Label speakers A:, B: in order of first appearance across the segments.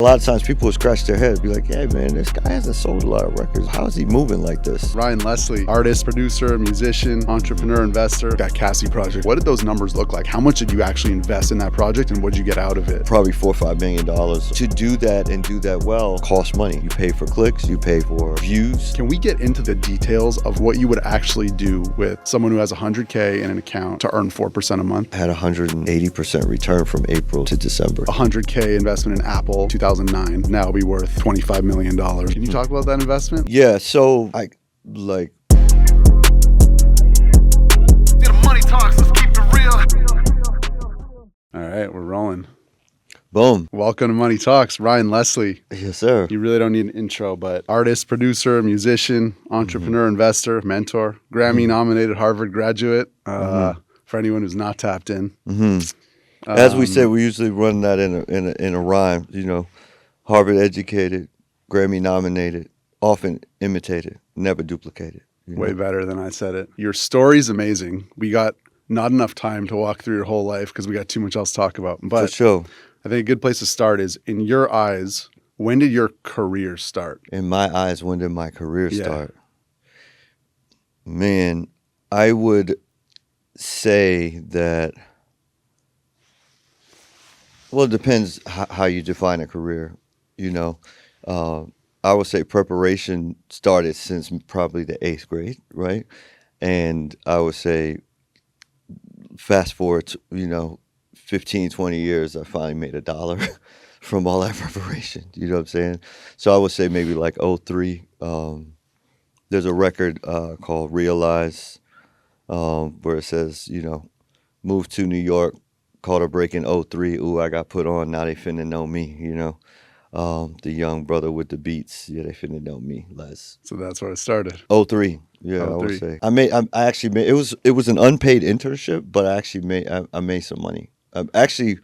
A: A lot of times people will scratch their head, be like, hey man, this guy hasn't sold a lot of records. How is he moving like this?
B: Ryan Leslie, artist, producer, musician, entrepreneur, investor, that Cassie project. What did those numbers look like? How much did you actually invest in that project and what did you get out of it?
A: Probably $4 or $5 million. To do that and do that well costs money. You pay for clicks, you pay for views.
B: Can we get into the details of what you would actually do with someone who has 100K in an account to earn 4% a month?
A: I had 180% return from April to December.
B: 100K investment in Apple, 2009, now it'll be worth $25 million. Can you talk about that investment?
A: Yeah, so I like...
C: Money talks, let's keep it real.
B: All right, we're rolling.
A: Boom.
B: Welcome to Money Talks, Ryan Leslie.
A: Yes, sir.
B: You really don't need an intro, but artist, producer, musician, entrepreneur, investor, mentor, Grammy-nominated Harvard graduate, for anyone who's not tapped in.
A: As we say, we usually run that in a rhyme, you know, Harvard educated, Grammy nominated, often imitated, never duplicated.
B: Way better than I said it. Your story's amazing. We got not enough time to walk through your whole life because we got too much else to talk about. But
A: for sure.
B: I think a good place to start is, in your eyes, when did your career start?
A: In my eyes, when did my career start? Man, I would say that, well, it depends how you define a career. You know, I would say preparation started since probably the 8th grade, right? And I would say fast forward to, 15, 20 years, I finally made $1 from all that preparation. You know what I'm saying? So I would say maybe like 03. There's a record called Realize where it says, moved to New York, caught a break in 03. Ooh, I got put on. Now they finna know me, the young brother with the beats. Yeah, they finna know me, Les.
B: So that's where it started.
A: 03. Yeah, 03. I would say. I actually made, it was an unpaid internship, but I actually made some money. Actually,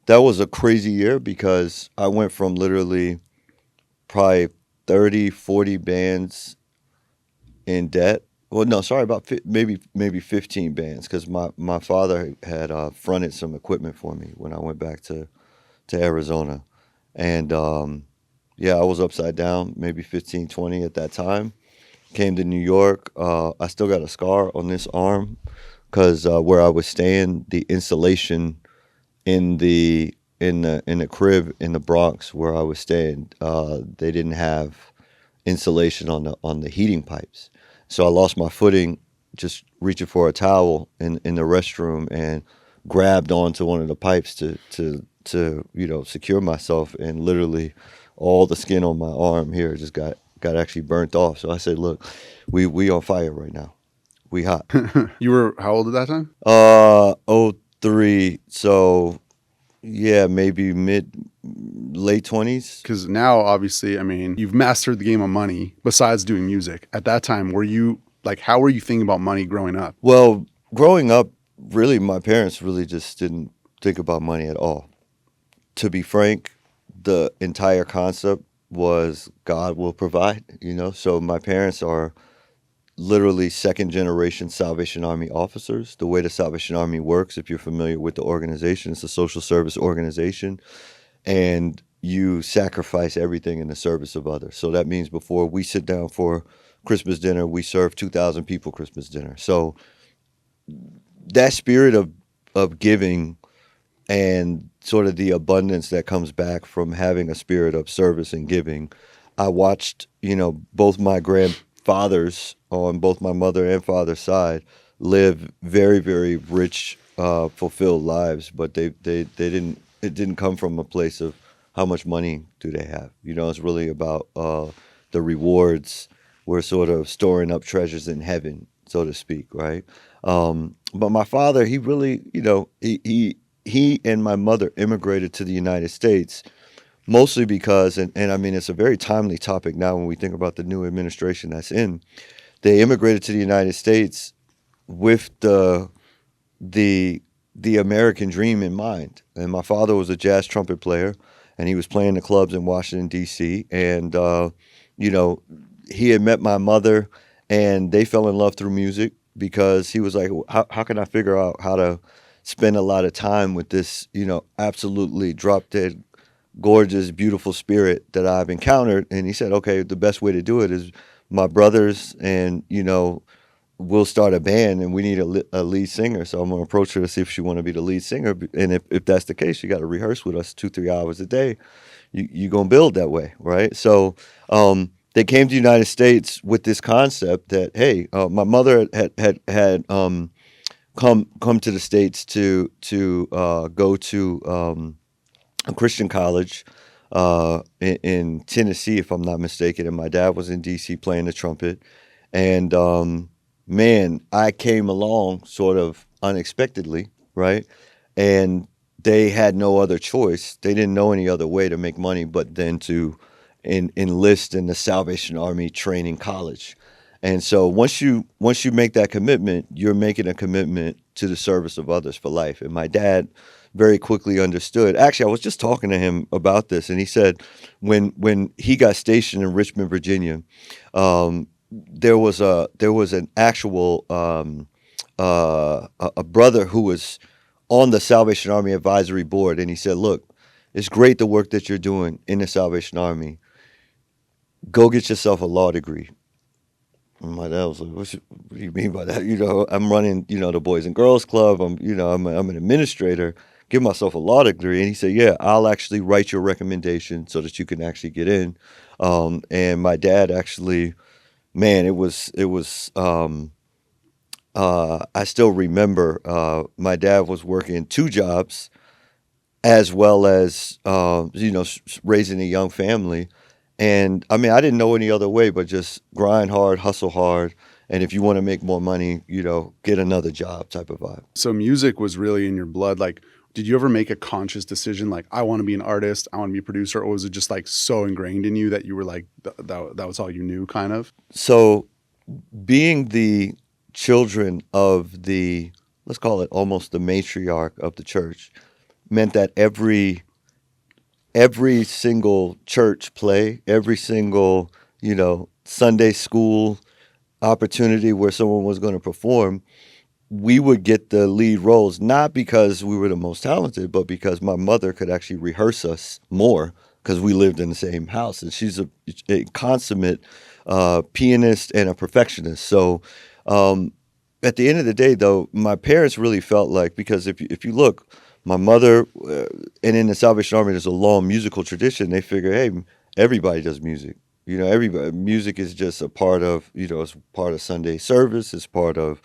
A: that was a crazy year because I went from literally probably 30, 40 bands in debt. Well, no, sorry, about maybe 15 bands because my father had fronted some equipment for me when I went back to Arizona. And, I was upside down, maybe 15, 20 at that time. Came to New York. I still got a scar on this arm because where I was staying, the insulation in the crib in the Bronx where I was staying, they didn't have insulation on the heating pipes. So I lost my footing just reaching for a towel in the restroom and grabbed onto one of the pipes to secure myself, and literally all the skin on my arm here just got actually burnt off. So I said, look, we on fire right now. We hot.
B: You were how old at that time?
A: 03. So yeah, maybe late 20s.
B: Because now, obviously, I mean, you've mastered the game of money besides doing music. At that time, how were you thinking about money growing up?
A: Well, growing up, really, my parents really just didn't think about money at all. To be frank, the entire concept was God will provide, So my parents are literally second-generation Salvation Army officers. The way the Salvation Army works, if you're familiar with the organization, it's a social service organization, and you sacrifice everything in the service of others. So that means before we sit down for Christmas dinner, we serve 2,000 people Christmas dinner. So that spirit of giving and sort of the abundance that comes back from having a spirit of service and giving, I watched, both my grandfathers on both my mother and father's side live very, very rich, fulfilled lives, but it didn't come from a place of how much money do they have. It's really about the rewards. We're sort of storing up treasures in heaven, so to speak, right? But my father, he really, he and my mother immigrated to the United States mostly because, and I mean, it's a very timely topic now when we think about the new administration that's in. They immigrated to the United States with the American dream in mind. And my father was a jazz trumpet player, and he was playing the clubs in Washington, D.C. And, he had met my mother, and they fell in love through music because he was like, how can I figure out how to spend a lot of time with this, absolutely drop-dead gorgeous, beautiful spirit that I've encountered. And he said, okay, the best way to do it is my brothers and, we'll start a band and we need a lead singer. So I'm going to approach her to see if she want to be the lead singer. And if that's the case, you got to rehearse with us 2-3 hours a day. You're going to build that way, right? So they came to the United States with this concept that, hey, my mother had come to the States to go to a Christian college in Tennessee, if I'm not mistaken, and my dad was in D.C. playing the trumpet. And man, I came along sort of unexpectedly, right? And they had no other choice. They didn't know any other way to make money but then to enlist in the Salvation Army training college. And so once you make that commitment, you're making a commitment to the service of others for life. And my dad very quickly understood. Actually, I was just talking to him about this, and he said when he got stationed in Richmond, Virginia, there was an actual a brother who was on the Salvation Army Advisory Board, and he said, "Look, it's great the work that you're doing in the Salvation Army. Go get yourself a law degree." And my dad was like, what do you mean by that? I'm running, the Boys and Girls Club. I'm an administrator. Give myself a law degree. And he said, yeah, I'll actually write your recommendation so that you can actually get in. And my dad actually, man, it was. I still remember my dad was working 2 jobs as well as, raising a young family. And I mean, I didn't know any other way but just grind hard, hustle hard. And if you want to make more money, get another job type of vibe.
B: So music was really in your blood. Like, did you ever make a conscious decision, like, I want to be an artist, I want to be a producer? Or was it just like so ingrained in you that you were like, that was all you knew kind of?
A: So being the children of let's call it almost the matriarch of the church, meant that every single church play, every single, Sunday school opportunity where someone was going to perform, we would get the lead roles, not because we were the most talented, but because my mother could actually rehearse us more because we lived in the same house. And she's a consummate pianist and a perfectionist. So at the end of the day, though, my parents really felt like, because if you look, my mother, and in the Salvation Army, there's a long musical tradition. They figure, hey, everybody does music. Music is just a part of, it's part of Sunday service. It's part of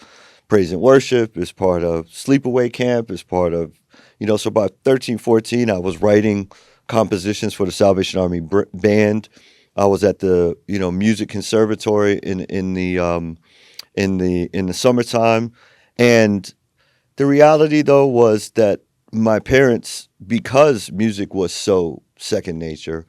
A: praise and worship. It's part of sleepaway camp. It's part of, so about 13, 14, I was writing compositions for the Salvation Army band. I was at the, music conservatory in the summertime. And the reality, though, was that my parents, because music was so second nature,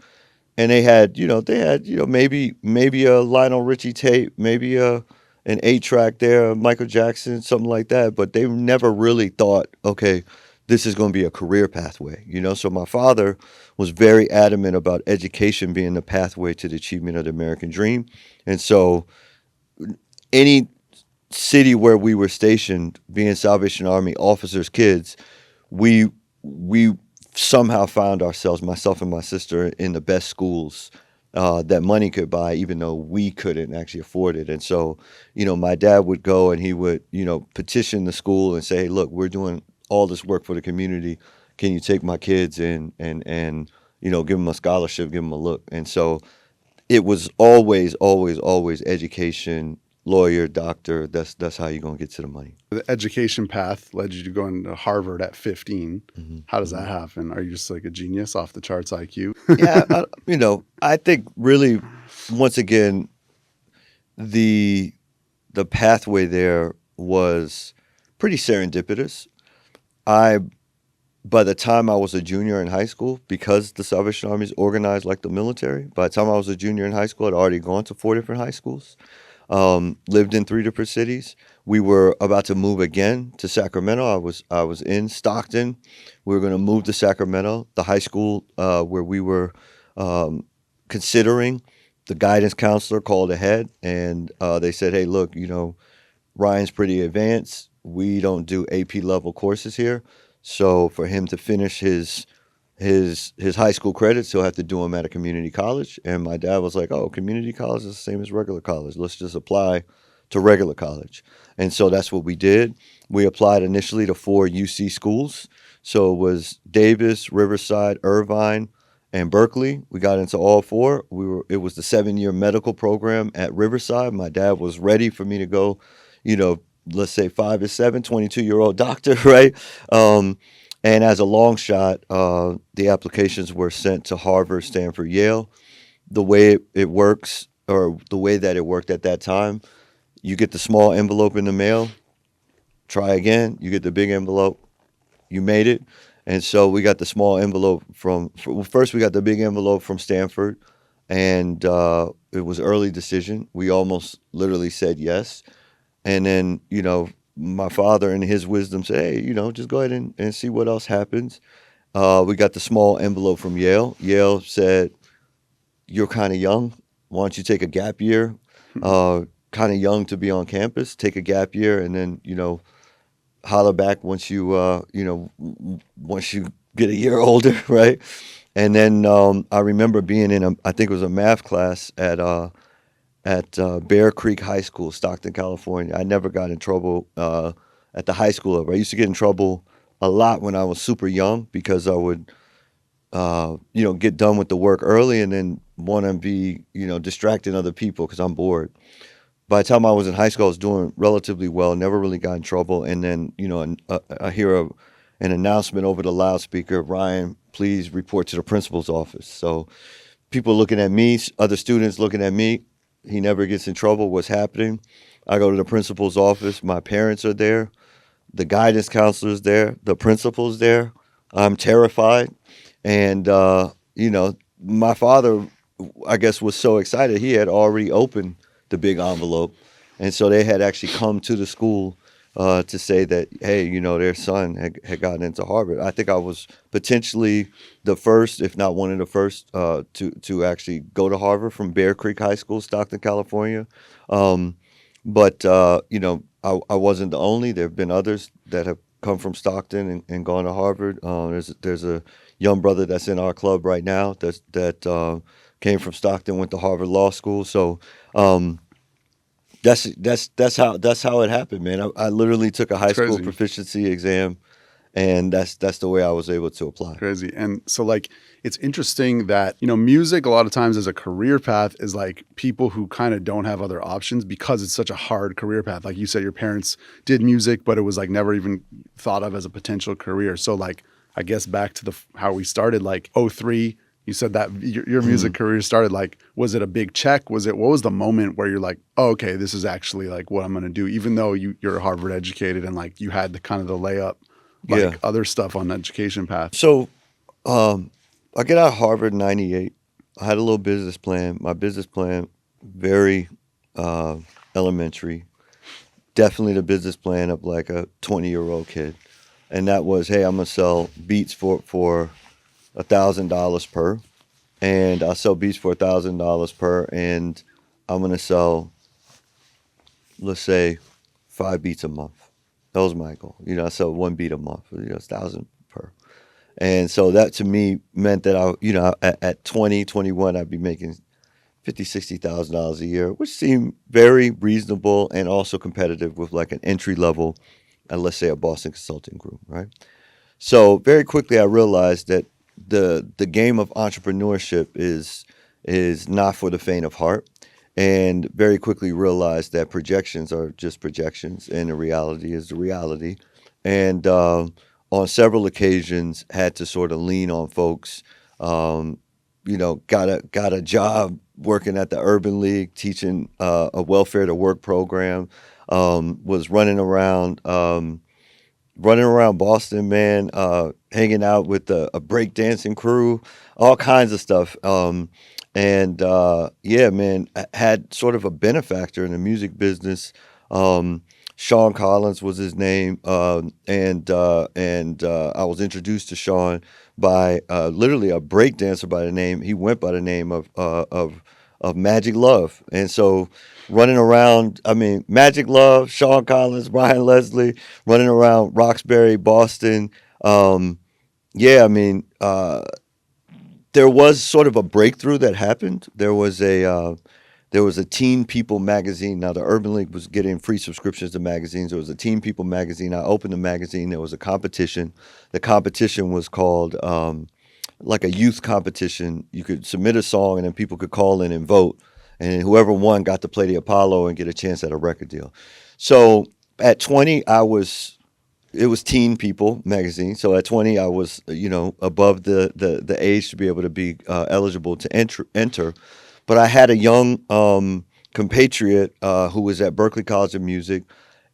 A: and they had maybe a Lionel Richie tape, maybe an 8-track there, Michael Jackson, something like that, but they never really thought, okay, this is going to be a career pathway, So my father was very adamant about education being the pathway to the achievement of the American dream. And so any city where we were stationed, being Salvation Army officers' kids, we somehow found ourselves, myself and my sister, in the best schools that money could buy, even though we couldn't actually afford it. And so, my dad would go and he would, petition the school and say, hey, look, we're doing all this work for the community. Can you take my kids and give them a scholarship, give them a look? And so it was always education, lawyer, doctor. That's how you're going to get to the money.
B: The education path led you to going to Harvard at 15. Mm-hmm. How does that happen? Are you just like a genius, off the charts IQ?
A: Yeah, I think really, once again, the pathway there was pretty serendipitous. By the time I was a junior in high school, because the Salvation Army is organized like the military, by the time I was a junior in high school, I'd already gone to 4 different high schools. Lived in 3 different cities. We were about to move again to Sacramento. I was in Stockton. We were going to move to Sacramento. The high school where we were considering, the guidance counselor called ahead, and they said, hey, look, Ryan's pretty advanced. We don't do AP level courses here. So for him to finish his his high school credits, he'll have to do them at a community college. And my dad was like, "Oh, community college is the same as regular college. Let's just apply to regular college." And so that's what we did. We applied initially to 4 UC schools. So it was Davis, Riverside, Irvine, and Berkeley. We got into all 4. It was the 7-year medical program at Riverside. My dad was ready for me to go, let's say 5 to 7, 22-year-old doctor, right? And as a long shot, the applications were sent to Harvard, Stanford, Yale. The way it works, or the way that it worked at that time, you get the small envelope in the mail, try again, you get the big envelope, you made it. And so we got the small envelope first we got the big envelope from Stanford, and it was early decision. We almost literally said yes. And then, my father in his wisdom said, "Hey, just go ahead and see what else happens." We got the small envelope from Yale. Yale said, "You're kind of young. Why don't you take a gap year? Kind of young to be on campus. Take a gap year, and then, holler back once once you get a year older," right? And then I remember being I think it was a math class at Bear Creek High School, Stockton, California. I never got in trouble at the high school level. I used to get in trouble a lot when I was super young because I would, get done with the work early and then want to be, distracting other people because I'm bored. By the time I was in high school, I was doing relatively well, never really got in trouble. And then, I hear an announcement over the loudspeaker, "Ryan, please report to the principal's office." So people looking at me, other students looking at me. He never gets in trouble. What's happening? I go to the principal's office. My parents are there. The guidance counselor's there. The principal's there. I'm terrified. And, my father, I guess, was so excited. He had already opened the big envelope. And so they had actually come to the school to say that, hey, their son had gotten into Harvard. I think I was potentially the first, if not one of the first, to actually go to Harvard from Bear Creek High School, Stockton, California. But I wasn't the only. There have been others that have come from Stockton and gone to Harvard. There's a young brother that's in our club right now that came from Stockton, went to Harvard Law School. So that's how it happened, man. I literally took a high school proficiency exam, and that's the way I was able to apply.
B: Crazy. And so it's interesting that, music a lot of times as a career path is like people who kind of don't have other options because it's such a hard career path. Like you said, your parents did music, but it was never even thought of as a potential career. So I guess back to how we started, 03, you said that your music career started. Was it a big check? What was the moment where you're like, oh, okay, this is actually what I'm going to do, even though you're Harvard educated and you had the kind of the layup, other stuff on the education path?
A: So I get out of Harvard in 98. I had a little business plan. My business plan, very elementary. Definitely the business plan of a 20-year-old kid. And that was, hey, I'm going to sell beats for $1,000 per. And I'll sell beats for $1,000 per. And I'm going to sell, let's say, 5 beats a month. That was my goal. I sell 1 beat a month, it's 1,000 per. And so that to me meant that at 20, 21, I'd be making $50,000, $60,000 a year, which seemed very reasonable and also competitive with an entry level at, let's say, a Boston Consulting Group, right? So very quickly I realized that the game of entrepreneurship is not for the faint of heart, and very quickly realized that projections are just projections and the reality is the reality. And on several occasions had to sort of lean on folks, got a job working at the Urban League, teaching a welfare to work program, was running around Boston, man, hanging out with a breakdancing crew, all kinds of stuff. Yeah, man, I had sort of a benefactor in the music business. Sean Collins was his name, and I was introduced to Sean by literally a breakdancer by the name. He went by the name of Magic Love, and so running around, Magic Love, Sean Collins, Brian Leslie, running around Roxbury, Boston, Yeah, I mean, there was sort of a breakthrough that happened. There was a Teen People magazine. Now the Urban League was getting free subscriptions to magazines. There was a Teen People magazine. I opened the magazine. There was a competition. The competition was called like a youth competition. You could submit a song, and then people could call in and vote. And whoever won got to play the Apollo and get a chance at a record deal. So at 20, it was Teen People magazine. So at 20, I was, above the age to be able to be eligible to enter. But I had a young compatriot who was at Berklee College of Music,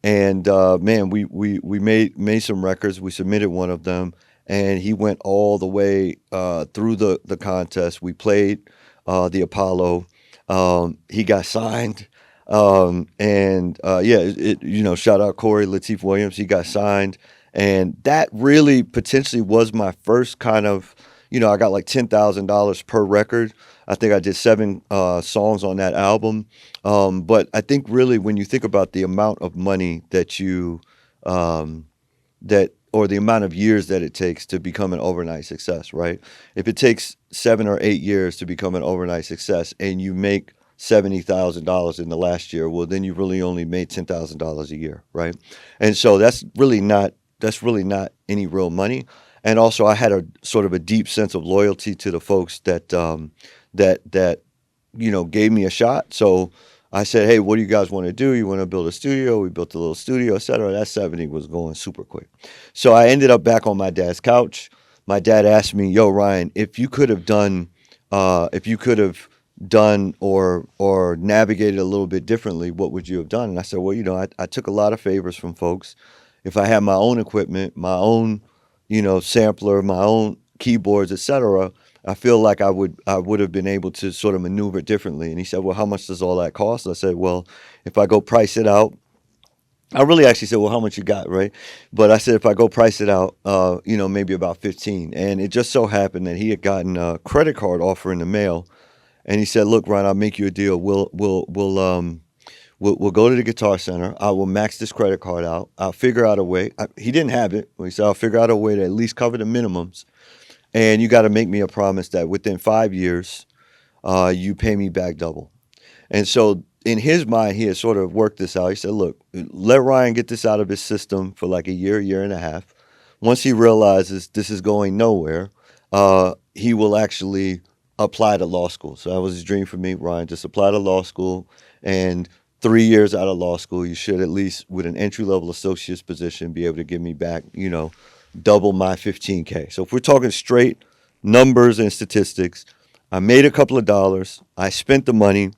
A: and man, we made some records. We submitted one of them, and he went all the way through the contest. We played the Apollo. He got signed. Shout out Corey Lateef Williams. He got signed, and that really potentially was my first kind of, I got like $10,000 per record. I think I did 7 songs on that album. But I think really when you think about the amount of money that or the amount of years that it takes to become an overnight success, right? If it takes 7 or 8 years to become an overnight success, and you make $70,000 in the last year, well, then you really only made $10,000 a year, right? And so that's really not any real money. And also, I had a sort of a deep sense of loyalty to the folks that gave me a shot. So I said, hey, what do you guys want to do? You want to build a studio? We built a little studio, et cetera. That 70 was going super quick. So I ended up back on my dad's couch. My dad asked me, yo, Ryan, if you could have done or navigated a little bit differently, what would you have done? And I said, well, I took a lot of favors from folks. If I had my own equipment, my own, sampler, my own keyboards, etc., I feel like I would have been able to sort of maneuver differently. And he said, well, how much does all that cost? I said, well, if I go price it out, I really actually said, well, how much you got, right? But I said, if I go price it out, maybe about 15. And it just so happened that he had gotten a credit card offer in the mail. And he said, look, Ryan, I'll make you a deal. We'll go to the Guitar Center. I will max this credit card out. I'll figure out a way. He didn't have it. He said, I'll figure out a way to at least cover the minimums. And you got to make me a promise that within 5 years, you pay me back double. And so in his mind, he had sort of worked this out. He said, look, let Ryan get this out of his system for like a year and a half. Once he realizes this is going nowhere, he will actually apply to law school. So that was his dream for me, Ryan, just apply to law school. And 3 years out of law school, you should at least, with an entry-level associate's position, be able to give me back, double my $15K. So if we're talking straight numbers and statistics, I made a couple of dollars. I spent the money.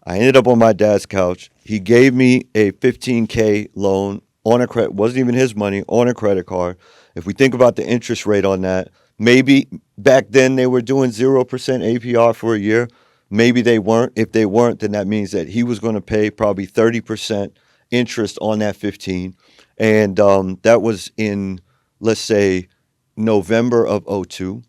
A: I ended up on my dad's couch. He gave me a $15K loan on a credit, wasn't even his money, on a credit card. If we think about the interest rate on that, maybe back then they were doing 0% APR for a year. Maybe they weren't. If they weren't, then that means that he was going to pay probably 30% interest on that 15. And that was in, let's say, November of '02.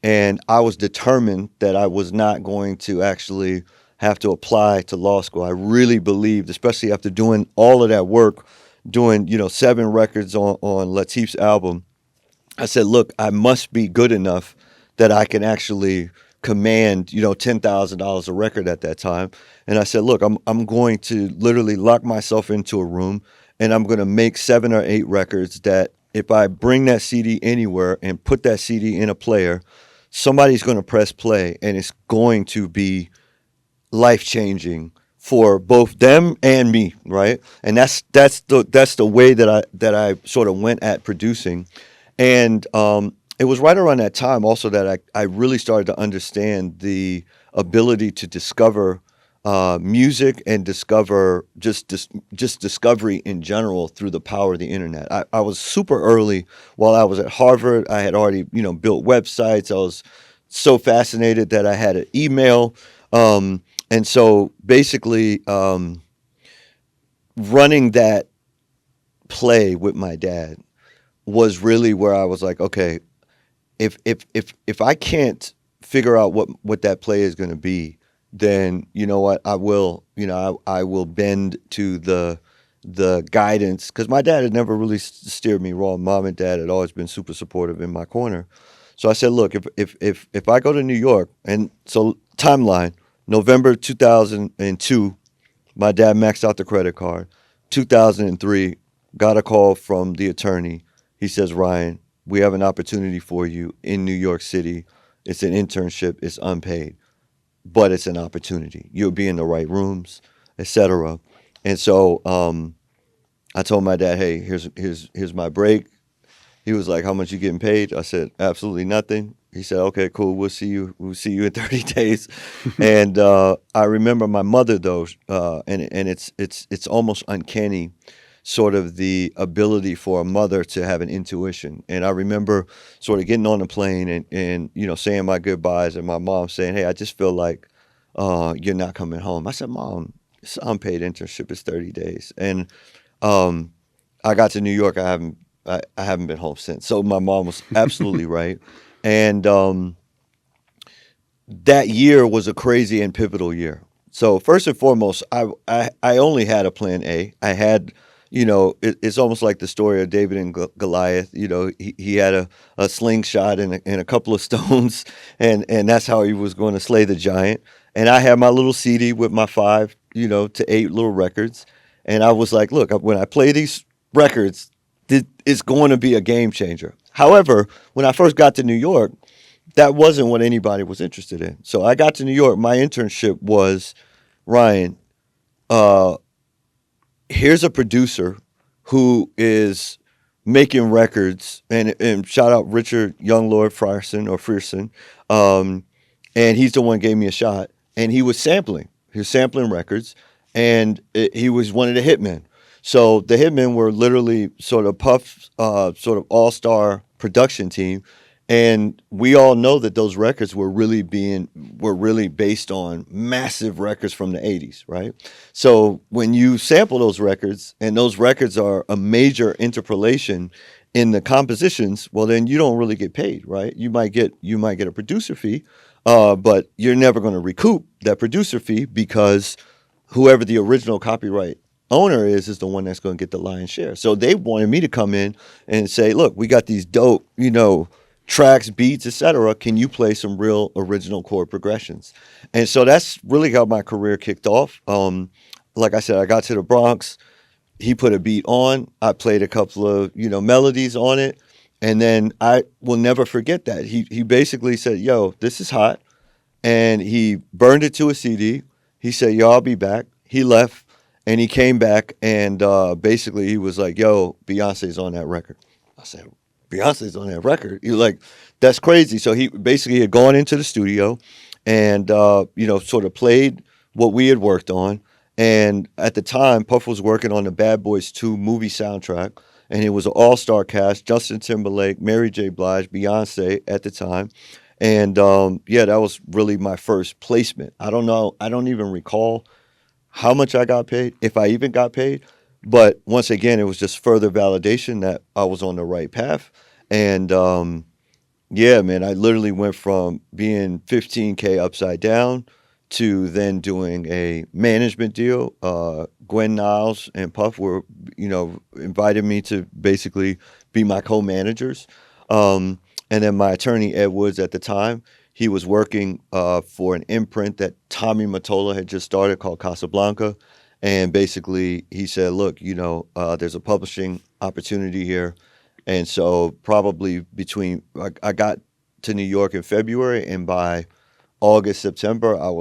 A: And I was determined that I was not going to actually have to apply to law school. I really believed, especially after doing all of that work, doing 7 records on Lateef's album, I said, look, I must be good enough that I can actually command, $10,000 a record at that time. And I said, look, I'm going to literally lock myself into a room, and I'm going to make 7 or 8 records that if I bring that CD anywhere and put that CD in a player, somebody's going to press play, and it's going to be life-changing for both them and me, right? And that's the way that I sort of went at producing. And it was right around that time also that I really started to understand the ability to discover music and discover just discovery in general through the power of the internet. I was super early while I was at Harvard. I had already, built websites. I was so fascinated that I had an email. And so basically running that play with my dad was really where I was like, okay, if I can't figure out what that play is going to be, then you know what, I will bend to the the guidance, because my dad had never really steered me wrong. Mom and dad had always been super supportive in my corner. So I said, look, if I go to New York, and so timeline, November 2002, my dad maxed out the credit card. 2003, got a call from the attorney. He says, Ryan, we have an opportunity for you in New York City. It's an internship. It's unpaid, but it's an opportunity. You'll be in the right rooms, etc. And so I told my dad, hey, here's my break. He was like, how much you getting paid? I said, absolutely nothing. He said, okay, cool. We'll see you in 30 days. And I remember my mother though, and it's almost uncanny, sort of the ability for a mother to have an intuition. And I remember sort of getting on the plane and saying my goodbyes, and my mom saying, hey, I just feel like you're not coming home. I said, Mom, it's an unpaid internship. It's 30 days. And I got to New York. I haven't been home since. So my mom was absolutely right. And that year was a crazy and pivotal year. So first and foremost, I only had a plan A. I had, it's almost like the story of David and Goliath. He had a slingshot and a couple of stones, and that's how he was going to slay the giant. And I had my little CD with my 5, to 8 little records. And I was like, look, when I play these records, it's going to be a game changer. However, when I first got to New York, that wasn't what anybody was interested in. So I got to New York. My internship was, Ryan, here's a producer who is making records, and shout out Richard Younglord Frierson, and he's the one who gave me a shot. And he was sampling. He was sampling records, and he was one of the Hitmen. So the Hitmen were literally sort of Puff's sort of all-star production team, and we all know that those records were really based on massive records from the 80s, right? So when you sample those records, and those records are a major interpolation in the compositions, well, then you don't really get paid, right? You might get a producer fee, but you're never going to recoup that producer fee, because whoever the original copyright owner is the one that's going to get the lion's share. So they wanted me to come in and say, look, we got these dope, tracks, beats, etc. Can you play some real original chord progressions? And so that's really how my career kicked off. Like I said, I got to the Bronx. He put a beat on. I played a couple of, melodies on it. And then I will never forget that. He basically said, yo, this is hot. And he burned it to a CD. He said, yo, I'll be back. He left. And he came back, and basically he was like, yo, Beyonce's on that record. I said, Beyonce's on that record? He was like, that's crazy. So he basically had gone into the studio and, sort of played what we had worked on. And at the time, Puff was working on the Bad Boys 2 movie soundtrack, and it was an all-star cast: Justin Timberlake, Mary J. Blige, Beyonce at the time. And, that was really my first placement. I don't know. I don't even recall how much I got paid, if I even got paid. But once again, it was just further validation that I was on the right path. And man, I literally went from being $15K upside down to then doing a management deal. Gwen Niles and Puff were, invited me to basically be my co-managers. And then my attorney, Ed Woods, at the time, he was working for an imprint that Tommy Mottola had just started called Casablanca. And basically he said, look, there's a publishing opportunity here. And so probably I got to New York in February, and by August, September, I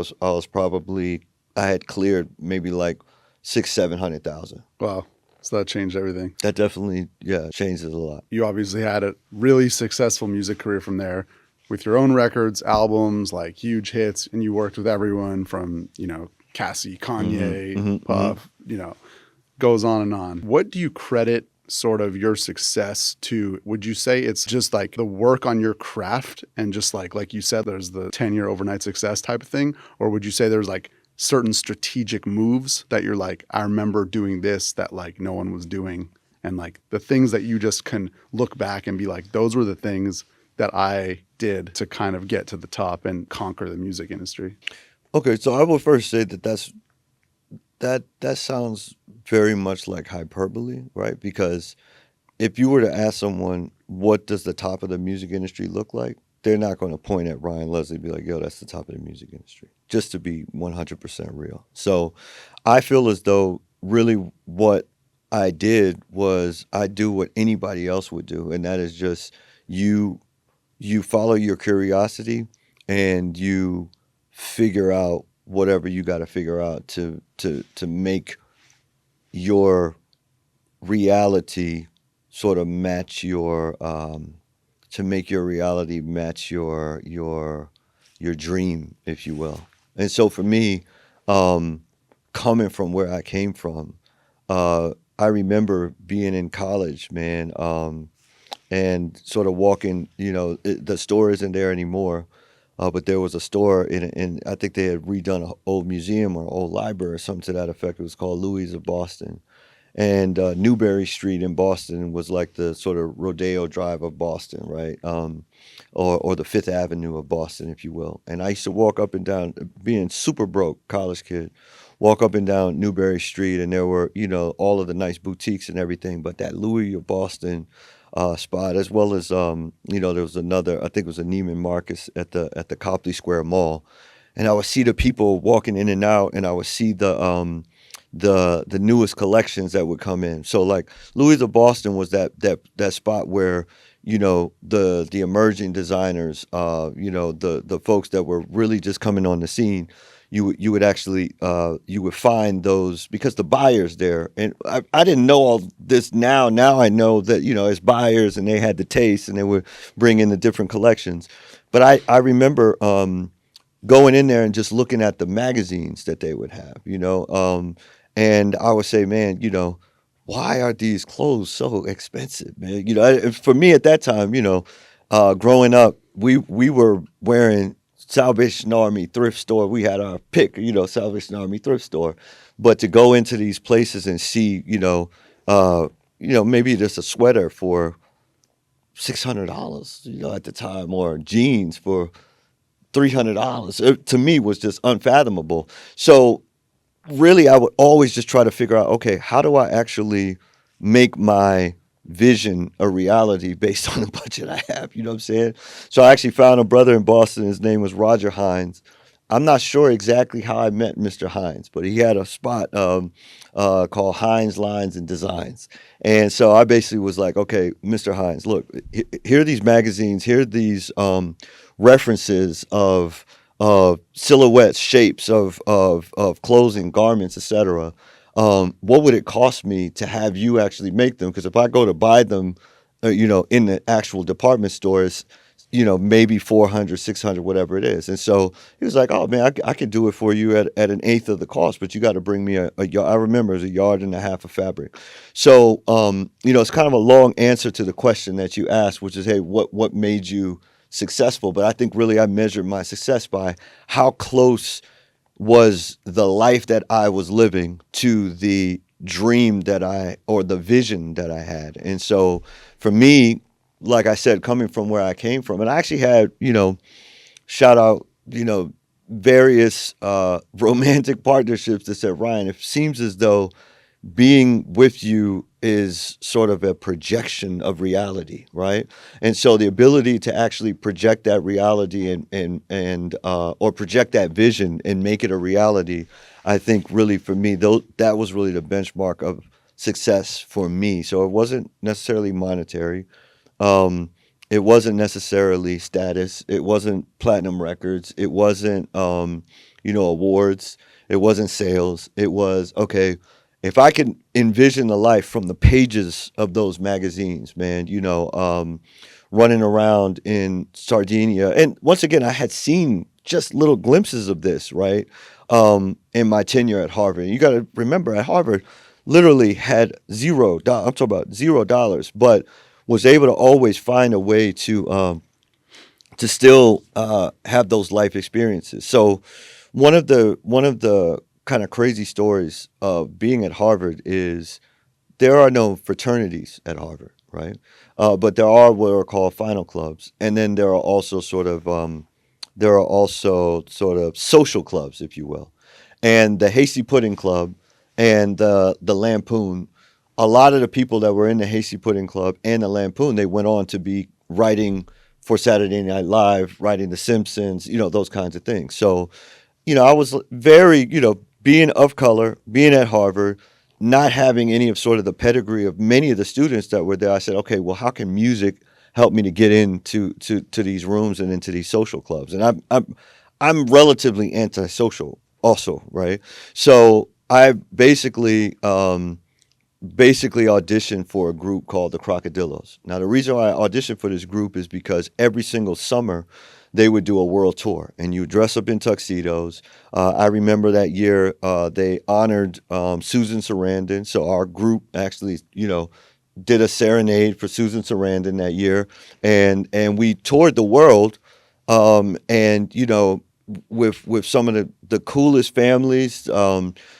A: had cleared maybe like 600,000-700,000.
B: Wow. So that changed everything.
A: That definitely, changes a lot.
B: You obviously had a really successful music career from there, with your own records, albums, like huge hits, and you worked with everyone from, Cassie, Kanye, Puff, goes on and on. What do you credit sort of your success to? Would you say it's just like the work on your craft and just like you said, there's the 10-year overnight success type of thing? Or would you say there's like certain strategic moves that you're like, I remember doing this that like no one was doing, and like the things that you just can look back and be like, those were the things that I did to kind of get to the top and conquer the music industry?
A: Okay, so I will first say that that sounds very much like hyperbole, right? Because if you were to ask someone what does the top of the music industry look like, they're not going to point at Ryan Leslie and be like, "Yo, that's the top of the music industry." Just to be 100% real. So, I feel as though really what I did was I do what anybody else would do, and that is just you you follow your curiosity and you figure out whatever you got to figure out to make your reality sort of match your to make your reality match your dream, if you will. And so for me, um, coming from where I came from, I remember being in college, man, and sort of walking. The store isn't there anymore, but there was a store in I think they had redone an old museum or old library or something to that effect. It was called Louis of Boston. And Newberry Street in Boston was like the sort of Rodeo Drive of Boston, right? Or the Fifth Avenue of Boston, if you will. And I used to walk up and down, being super broke college kid, walk up and down Newberry Street, and there were all of the nice boutiques and everything, but that Louis of Boston spot, as well as there was another, I think it was a Neiman Marcus at the Copley Square Mall, and I would see the people walking in and out, and I would see the newest collections that would come in. So like Louis of Boston was that spot where the emerging designers, the folks that were really just coming on the scene. You would actually you would find those because the buyers there, and I didn't know all this now. Now I know that as buyers, and they had the taste and they would bring in the different collections. But I remember going in there and just looking at the magazines that they would have, and I would say, man, why are these clothes so expensive, man? For me at that time, growing up, we were wearing Salvation Army thrift store. We had our pick, Salvation Army thrift store. But to go into these places and see, maybe just a sweater for $600, at the time, or jeans for $300, to me was just unfathomable. So really, I would always just try to figure out, okay, how do I actually make my vision a reality based on the budget I have? You know what I'm saying? So I actually found a brother in Boston. His name was Roger Hines. I'm not sure exactly how I met Mr. Hines, but he had a spot called Hines Lines and Designs. And so I basically was like, okay, Mr. Hines, look, here are these magazines, here are these references of silhouettes, shapes of clothing, garments, etc. What would it cost me to have you actually make them? Because if I go to buy them, in the actual department stores, maybe 400, 600, whatever it is. And so he was like, oh man, I can do it for you at an eighth of the cost, but you got to bring me a yard. I remember it was a yard and a half of fabric. So, it's kind of a long answer to the question that you asked, which is, hey, what made you successful? But I think really I measured my success by how close was the life that I was living to the dream or the vision that I had. And so for me, like I said, coming from where I came from, and I actually had, shout out, various romantic partnerships that said, Ryan, it seems as though being with you is sort of a projection of reality, right? And so the ability to actually project that reality and or project that vision and make it a reality, I think really for me, that was really the benchmark of success for me. So it wasn't necessarily monetary. It wasn't necessarily status. It wasn't platinum records. It wasn't, awards. It wasn't sales. It was, okay, if I can envision a life from the pages of those magazines, man, running around in Sardinia. And once again, I had seen just little glimpses of this, right, in my tenure at Harvard. And you got to remember, at Harvard, literally had $0. I'm talking about $0, but was able to always find a way to still have those life experiences. So one of the kind of crazy stories of being at Harvard is there are no fraternities at Harvard, right? But there are what are called final clubs, and then there are also sort of social clubs, if you will. And the Hasty Pudding Club and the Lampoon. A lot of the people that were in the Hasty Pudding Club and the Lampoon, they went on to be writing for Saturday Night Live, writing The Simpsons, those kinds of things. So, I was very, being of color, being at Harvard, not having any of sort of the pedigree of many of the students that were there. I said, okay, well, how can music help me to get into to these rooms and into these social clubs? And I'm relatively antisocial also, right? So I basically auditioned for a group called the Crocodillos. Now, the reason why I auditioned for this group is because every single summer they would do a world tour, and you dress up in tuxedos. I remember that year they honored Susan Sarandon, so our group actually, did a serenade for Susan Sarandon that year, and we toured the world, and with some of the coolest families.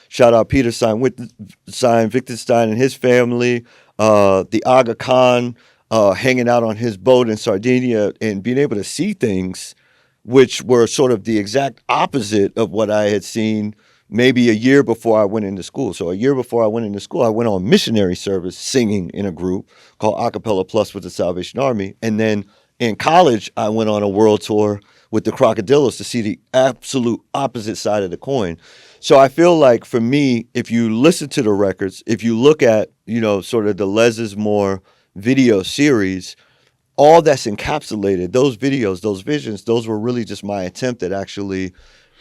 A: Shout out Peter Wittgenstein and his family, the Aga Khan, hanging out on his boat in Sardinia and being able to see things which were sort of the exact opposite of what I had seen maybe a year before I went into school. So a year before I went into school, I went on missionary service singing in a group called Acapella Plus with the Salvation Army. And then in college, I went on a world tour with the Crocodillos to see the absolute opposite side of the coin. So I feel like for me, if you listen to the records, if you look at, sort of the Less is More video series, all that's encapsulated, those videos, those visions, those were really just my attempt at actually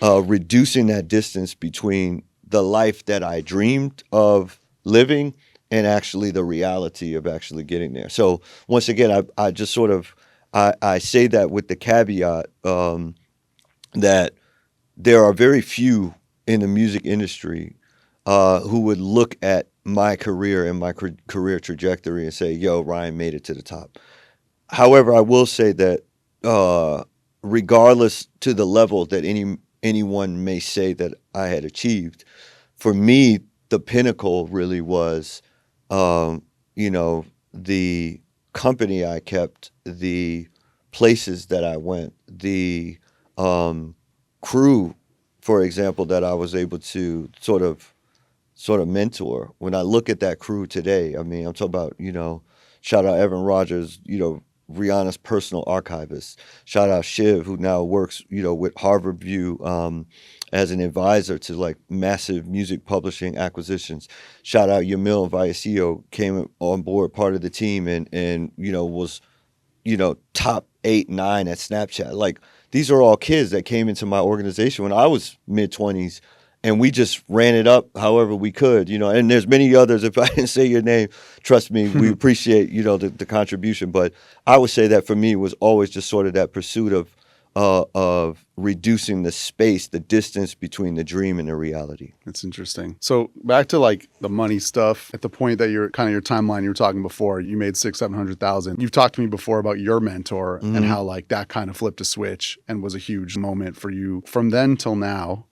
A: reducing that distance between the life that I dreamed of living and actually the reality of actually getting there. So once again, I just sort of, I say that with the caveat that there are very few in the music industry who would look at my career and my career trajectory and say, yo, Ryan made it to the top. However, I will say that regardless to the level that anyone may say that I had achieved, for me, the pinnacle really was, the company I kept, the places that I went, the crew, for example, that I was able to sort of mentor. When I look at that crew today, I mean, I'm talking about, shout out Evan Rogers, Rihanna's personal archivist. Shout out Shiv, who now works, with Harvard View as an advisor to like massive music publishing acquisitions. Shout out Yamil Vallecillo, came on board part of the team and was, top 8, 9 at Snapchat. Like these are all kids that came into my organization when I was mid-20s. And we just ran it up however we could, and there's many others. If I didn't say your name, trust me, we appreciate, the contribution. But I would say that for me was always just sort of that pursuit of reducing the space, the distance between the dream and the reality.
B: That's interesting. So back to like the money stuff, at the point that you're kind of your timeline you were talking before, you made $600,000-$700,000. You've talked to me before about your mentor and how like that kind of flipped a switch and was a huge moment for you. From then till now,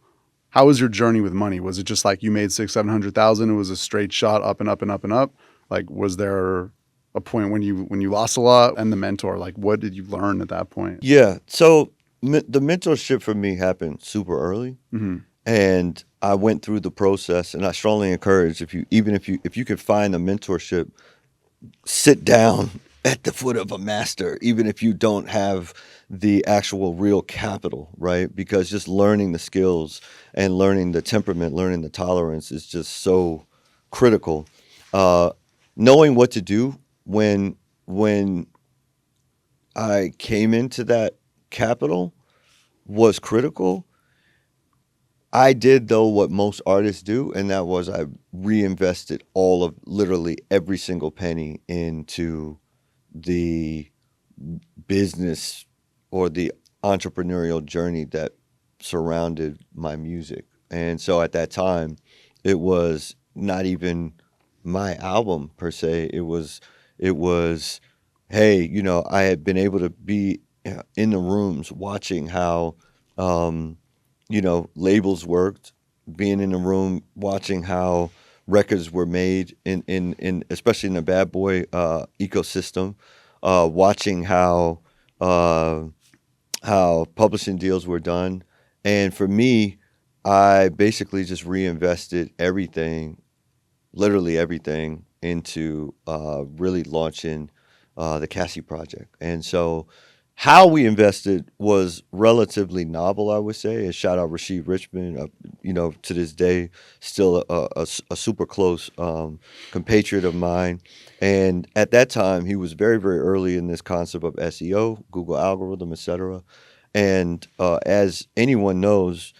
B: how was your journey with money? Was it just like you made $600,000-$700,000? It was a straight shot up and up and up and up. Like, was there a point when you lost a lot? And the mentor, like, what did you learn at that point?
A: Yeah. So the mentorship for me happened super early, and I went through the process. And I strongly encourage if you could find a mentorship, sit down at the foot of a master, even if you don't have the actual real capital, right? Because just learning the skills and learning the temperament, learning the tolerance is just so critical. Knowing what to do when I came into that capital was critical. I did, though, what most artists do, and that was I reinvested all of literally every single penny into the business or the entrepreneurial journey that surrounded my music. And so at that time, it was not even my album per se. It was, hey, I had been able to be in the rooms watching how, labels worked, being in the room watching how records were made in especially in the bad boy ecosystem, watching how publishing deals were done. And for me, I basically just reinvested everything, literally everything, into really launching the Cassie project. And so how we invested was relatively novel, I would say. And shout out Rasheed Richmond, to this day, still a super close compatriot of mine. And at that time, he was very, very early in this concept of SEO, Google algorithm, et cetera. And as anyone knows,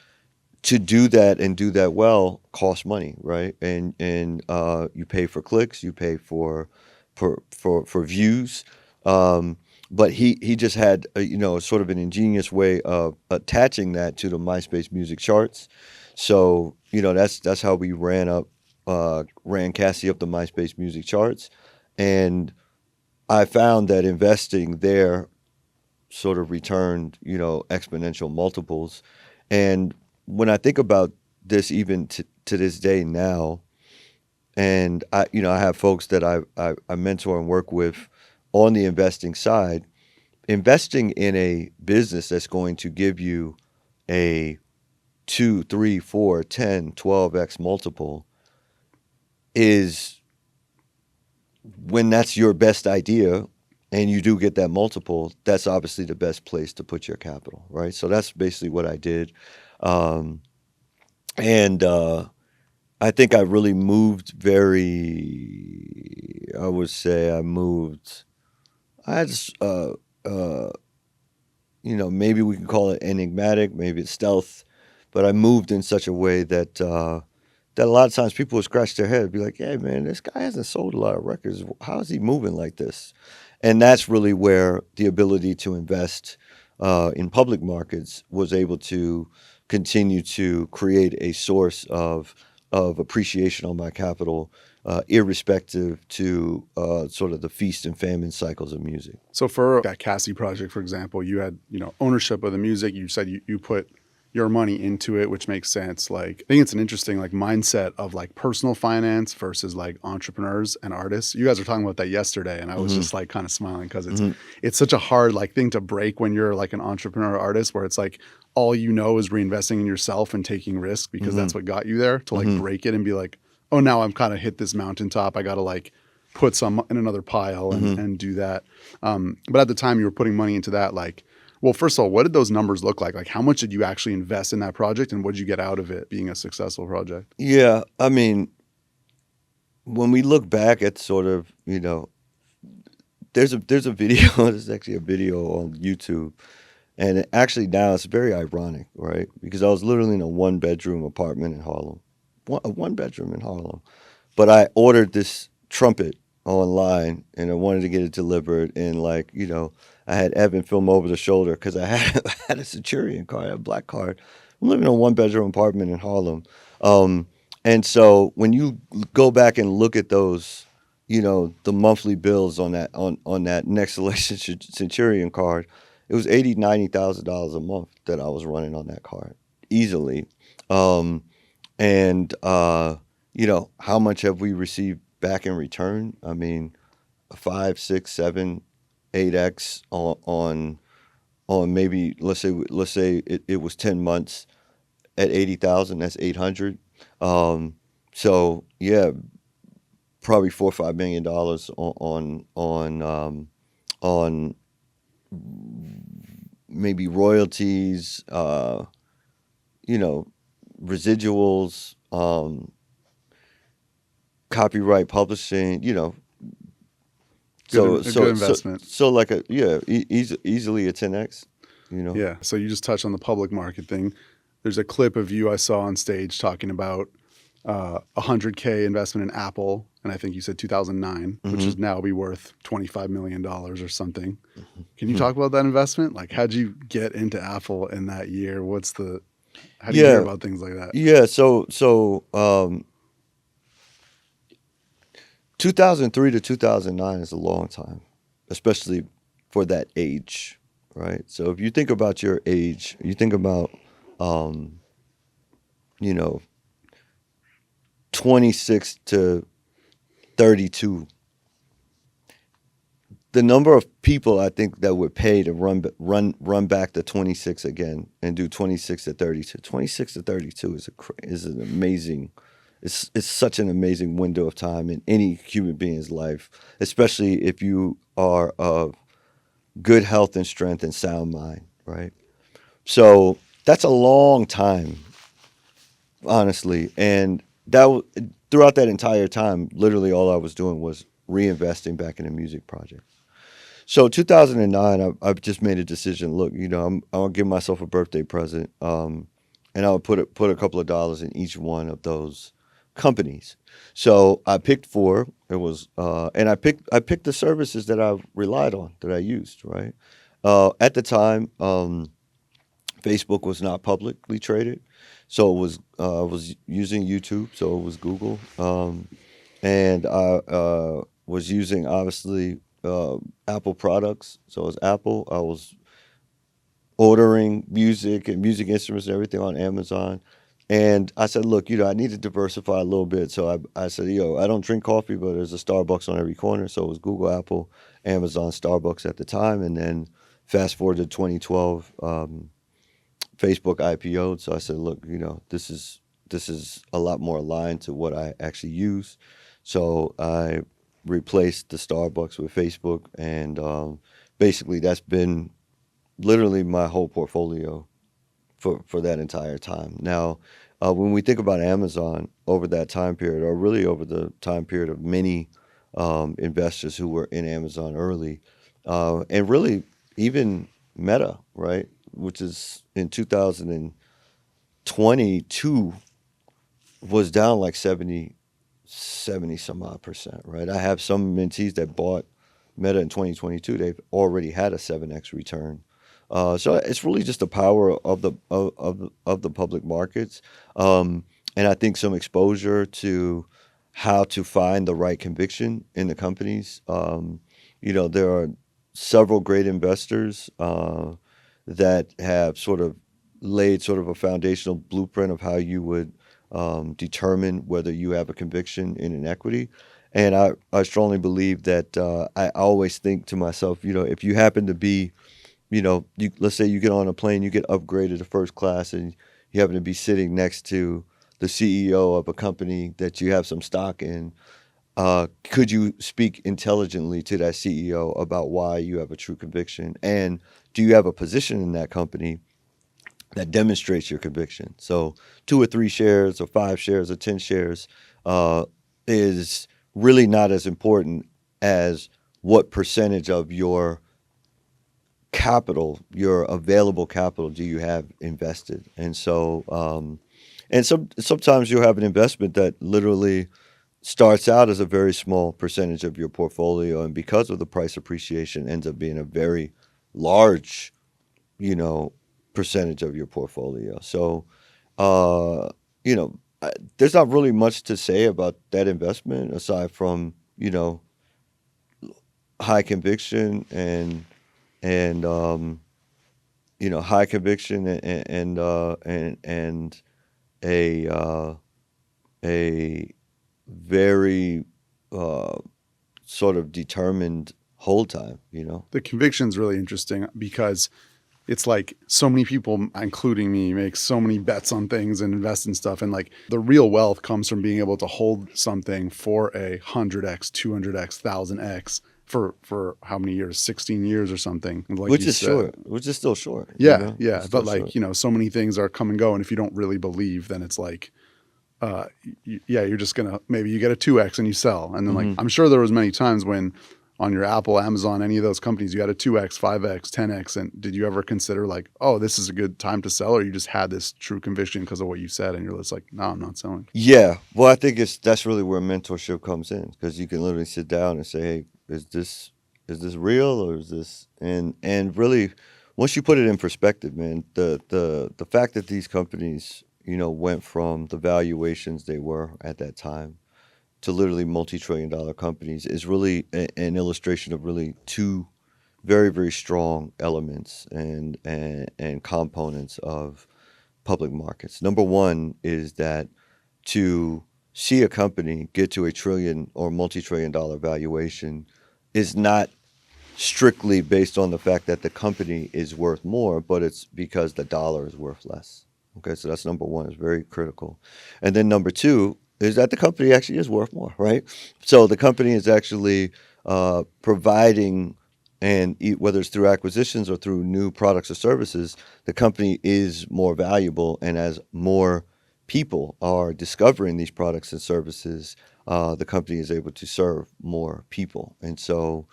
A: to do that and do that well costs money, right? And you pay for clicks, you pay for views. But he just had sort of an ingenious way of attaching that to the MySpace music charts. So that's how we ran Cassie up the MySpace music charts, and I found that investing there sort of returned exponential multiples. And when I think about this, even to this day now, and I have folks that I mentor and work with on the investing side, investing in a business that's going to give you a 2, 3, 4, 10, 12x multiple is, when that's your best idea and you do get that multiple, that's obviously the best place to put your capital, right? So that's basically what I did. And I think I really moved I would say I had, maybe we can call it enigmatic, maybe it's stealth, but I moved in such a way that a lot of times people would scratch their head and be like, "Hey, man, this guy hasn't sold a lot of records. How is he moving like this?" And that's really where the ability to invest in public markets was able to continue to create a source of appreciation on my capital, irrespective to sort of the feast and famine cycles of music.
B: So for that Cassie project, for example, you had, ownership of the music. You said you put your money into it, which makes sense. Like, I think it's an interesting mindset of personal finance versus entrepreneurs and artists. You guys were talking about that yesterday, and I was just kind of smiling because it's such a hard thing to break when you're an entrepreneur or artist, where it's all is reinvesting in yourself and taking risk because that's what got you there, to break it and be like, oh, now I'm kind of hit this mountaintop. I got to put some in another pile and do that. But at the time you were putting money into that, well, first of all, what did those numbers look like? How much did you actually invest in that project, and what did you get out of it being a successful project?
A: Yeah, I mean, when we look back at sort of, there's a video, there's actually a video on YouTube, and actually now it's very ironic, right? Because I was literally in a one-bedroom apartment in Harlem, a one-bedroom in Harlem, but I ordered this trumpet online and I wanted to get it delivered, and I had Evan film over the shoulder because I had a Centurion card, a black card. I'm living in a one-bedroom apartment in Harlem. And so when you go back and look at those, the monthly bills on that next Centurion card, it was $80,000-$90,000 a month that I was running on that card easily. And how much have we received back in return? I mean, 5, 6, 7, 8x on maybe let's say it was 10 months at 80,000. That's 800. So yeah, probably $4 or $5 million on maybe royalties, residuals, copyright publishing,
B: Good investment.
A: So easily a 10x,
B: Yeah. So you just touched on the public market thing. There's a clip of you I saw on stage talking about $100K investment in Apple, and I think you said 2009, which is now be worth $25 million or something. Can you talk about that investment? How'd you get into Apple in that year? How do you hear about things like that?
A: Yeah. So 2003 to 2009 is a long time, especially for that age, right? So if you think about your age, you think about, 26 to 32. the number of people I think that would pay to run back to 26 again and do 26 to 32. 26 to 32 is an amazing. It's such an amazing window of time in any human being's life, especially if you are of good health and strength and sound mind, right? So that's a long time, honestly. And throughout that entire time, literally all I was doing was reinvesting back in a music project. So 2009, I just made a decision. Look, I'll give myself a birthday present, and I'll put a couple of dollars in each one of those companies. So I picked four. It was, and I picked the services that I relied on, that I used. Right. At the time, Facebook was not publicly traded, so it was I was using YouTube, so it was Google, and I was using obviously Apple products, so it was Apple. I was ordering music and music instruments and everything on Amazon. And I said, look, I need to diversify a little bit. So I said, I don't drink coffee, but there's a Starbucks on every corner. So it was Google, Apple, Amazon, Starbucks at the time. And then fast forward to 2012, Facebook IPO'd. So I said, look, this is a lot more aligned to what I actually use. So I replaced the Starbucks with Facebook. And basically that's been literally my whole portfolio for that entire time. Now, when we think about Amazon over that time period, or really over the time period of many investors who were in Amazon early, and really even Meta, right, which is in 2022 was down like 70 some odd percent, right? I have some mentees that bought Meta in 2022. They've already had a 7x return. So it's really just the power of the public markets, and I think some exposure to how to find the right conviction in the companies. There are several great investors that have sort of laid sort of a foundational blueprint of how you would determine whether you have a conviction in an equity. And I strongly believe that I always think to myself, if you happen to be let's say you get on a plane, you get upgraded to first class, and you happen to be sitting next to the CEO of a company that you have some stock in. Could you speak intelligently to that CEO about why you have a true conviction? And do you have a position in that company that demonstrates your conviction? So 2 or 3 shares or 5 shares or 10 shares is really not as important as what percentage of your capital, your available capital, do you have invested? And so, sometimes you'll have an investment that literally starts out as a very small percentage of your portfolio, and because of the price appreciation, ends up being a very large, percentage of your portfolio. So, there's not really much to say about that investment aside from high conviction and high conviction and a very sort of determined hold time.
B: The conviction's really interesting because it's like so many people, including me, make so many bets on things and invest in stuff. And like the real wealth comes from being able to hold something for 100x, 200x, 1000x for how many years? 16 years or something. Like
A: which is short. Which is still short.
B: Yeah, yeah. But like, short. So many things are come and go. And if you don't really believe, then it's like, you're just going to, maybe you get a 2x and you sell. And then like, I'm sure there was many times when on your Apple, Amazon, any of those companies, you got a 2x, 5x, 10x. And did you ever consider like, oh, this is a good time to sell? Or you just had this true conviction because of what you said and you're just like, no, I'm not selling?
A: Yeah. Well, I think that's really where mentorship comes in, because you can literally sit down and say, hey, is this real, or is this, and really once you put it in perspective, man, the fact that these companies, went from the valuations they were at that time to literally multi-trillion-dollar companies is really an illustration of really 2 very, very strong elements and components of public markets. Number one is that to see a company get to a trillion or multi-trillion-dollar valuation is not strictly based on the fact that the company is worth more, but it's because the dollar is worth less. Okay, so that's number one. It's very critical. And then number two is that the company actually is worth more, right? So the company is actually providing, and whether it's through acquisitions or through new products or services, the company is more valuable. And as more people are discovering these products and services, the company is able to serve more people. And so,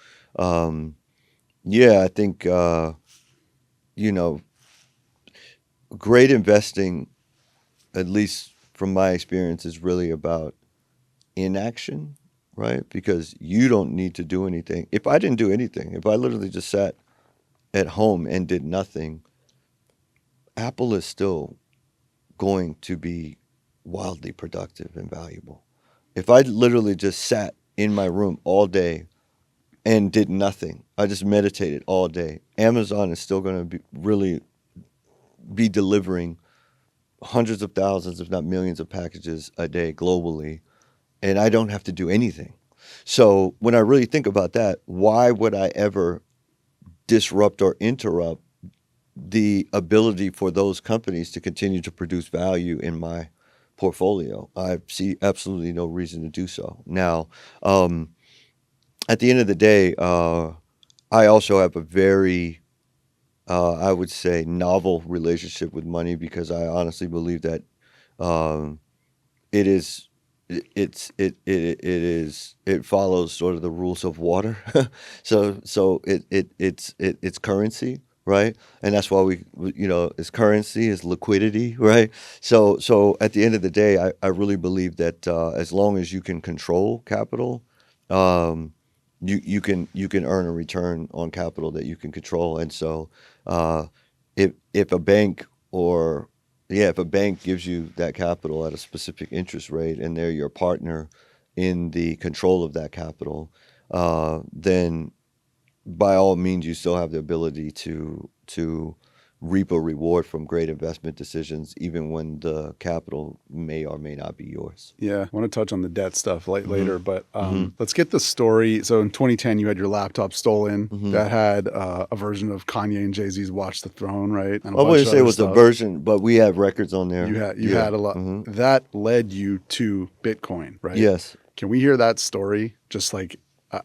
A: yeah, I think, you know, great investing, at least from my experience, is really about inaction, right? Because you don't need to do anything. If I didn't do anything, if I literally just sat at home and did nothing, Apple is still going to be wildly productive and valuable. If I literally just sat in my room all day and did nothing, I just meditated all day, Amazon is still going to be delivering hundreds of thousands, if not millions of packages a day globally, and I don't have to do anything. So when I really think about that, why would I ever disrupt or interrupt the ability for those companies to continue to produce value in my portfolio? I see absolutely no reason to do so. Now, at the end of the day, I also have a very, I would say, novel relationship with money, because I honestly believe that it is it follows sort of the rules of water. So it's currency, right? And that's why it's currency, is liquidity, right? So at the end of the day, I really believe that as long as you can control capital, um, you can earn a return on capital that you can control. And so if a bank or if a bank gives you that capital at a specific interest rate, and they're your partner in the control of that capital, then by all means you still have the ability to reap a reward from great investment decisions, even when the capital may or may not be yours.
B: Yeah, I want to touch on the debt stuff later, but
A: Mm-hmm.
B: let's get the story. So in 2010, you had your laptop stolen
A: Mm-hmm.
B: that had a version of Kanye and Jay-Z's "Watch the Throne," right? And
A: I
B: bunch
A: wouldn't
B: of
A: say it
B: other
A: was a
B: stuff.
A: version, but we have records on there.
B: You had a lot.
A: Mm-hmm.
B: That led you to Bitcoin, right?
A: Yes.
B: Can we hear that story? Just like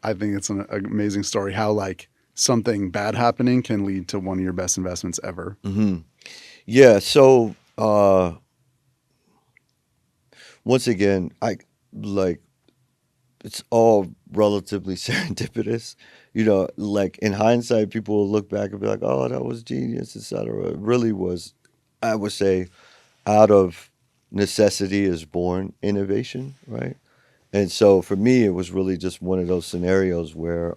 B: I think it's an amazing story. How like something bad happening can lead to one of your best investments ever.
A: Mm-hmm. Yeah. So once again, it's all relatively serendipitous. Like in hindsight, people will look back and be like, "Oh, that was genius," etc. It really was, I would say, out of necessity is born innovation, right? And so for me, it was really just one of those scenarios where,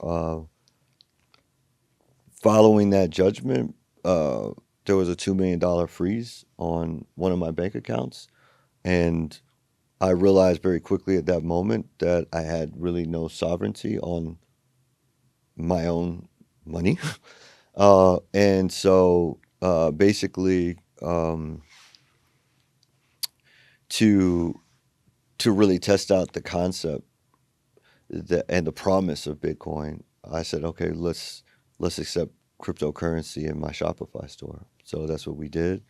A: following that judgment, there was a $2 million freeze on one of my bank accounts. And I realized very quickly at that moment that I had really no sovereignty on my own money. And so basically, to really test out the concept and the promise of Bitcoin, I said, okay, let's accept cryptocurrency in my Shopify store. So that's what we did.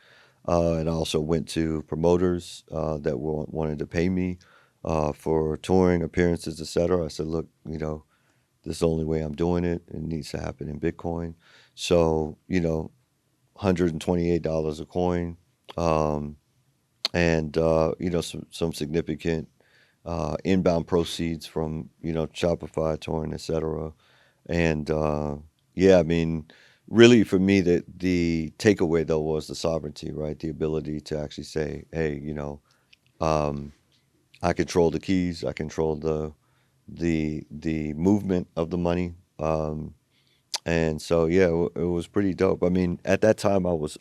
A: And I also went to promoters that wanted to pay me for touring, appearances, etc. I said, look, this is the only way I'm doing it. It needs to happen in Bitcoin. So, $128 a coin, and some significant inbound proceeds from Shopify, touring, etc. And yeah, I mean, really for me, the takeaway though was the sovereignty, right? The ability to actually say, hey, I control the keys, I control the movement of the money. And so yeah, it was pretty dope. I mean, at that time I was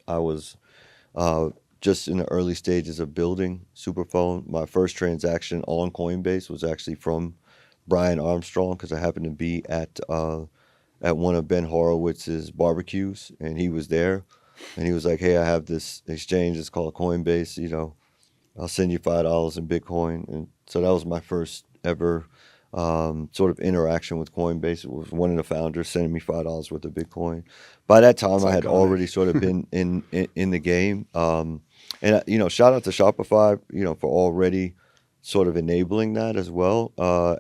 A: just in the early stages of building SuperPhone. My first transaction on Coinbase was actually from Brian Armstrong, because I happened to be at one of Ben Horowitz's barbecues, and he was there, and he was like, "Hey, I have this exchange. It's called Coinbase. I'll send you $5 in Bitcoin." And so that was my first ever sort of interaction with Coinbase. It was one of the founders sending me $5 worth of Bitcoin. By that time,
B: It's
A: I had
B: iconic.
A: already sort of been in the game. And shout out to Shopify, for already sort of enabling that as well.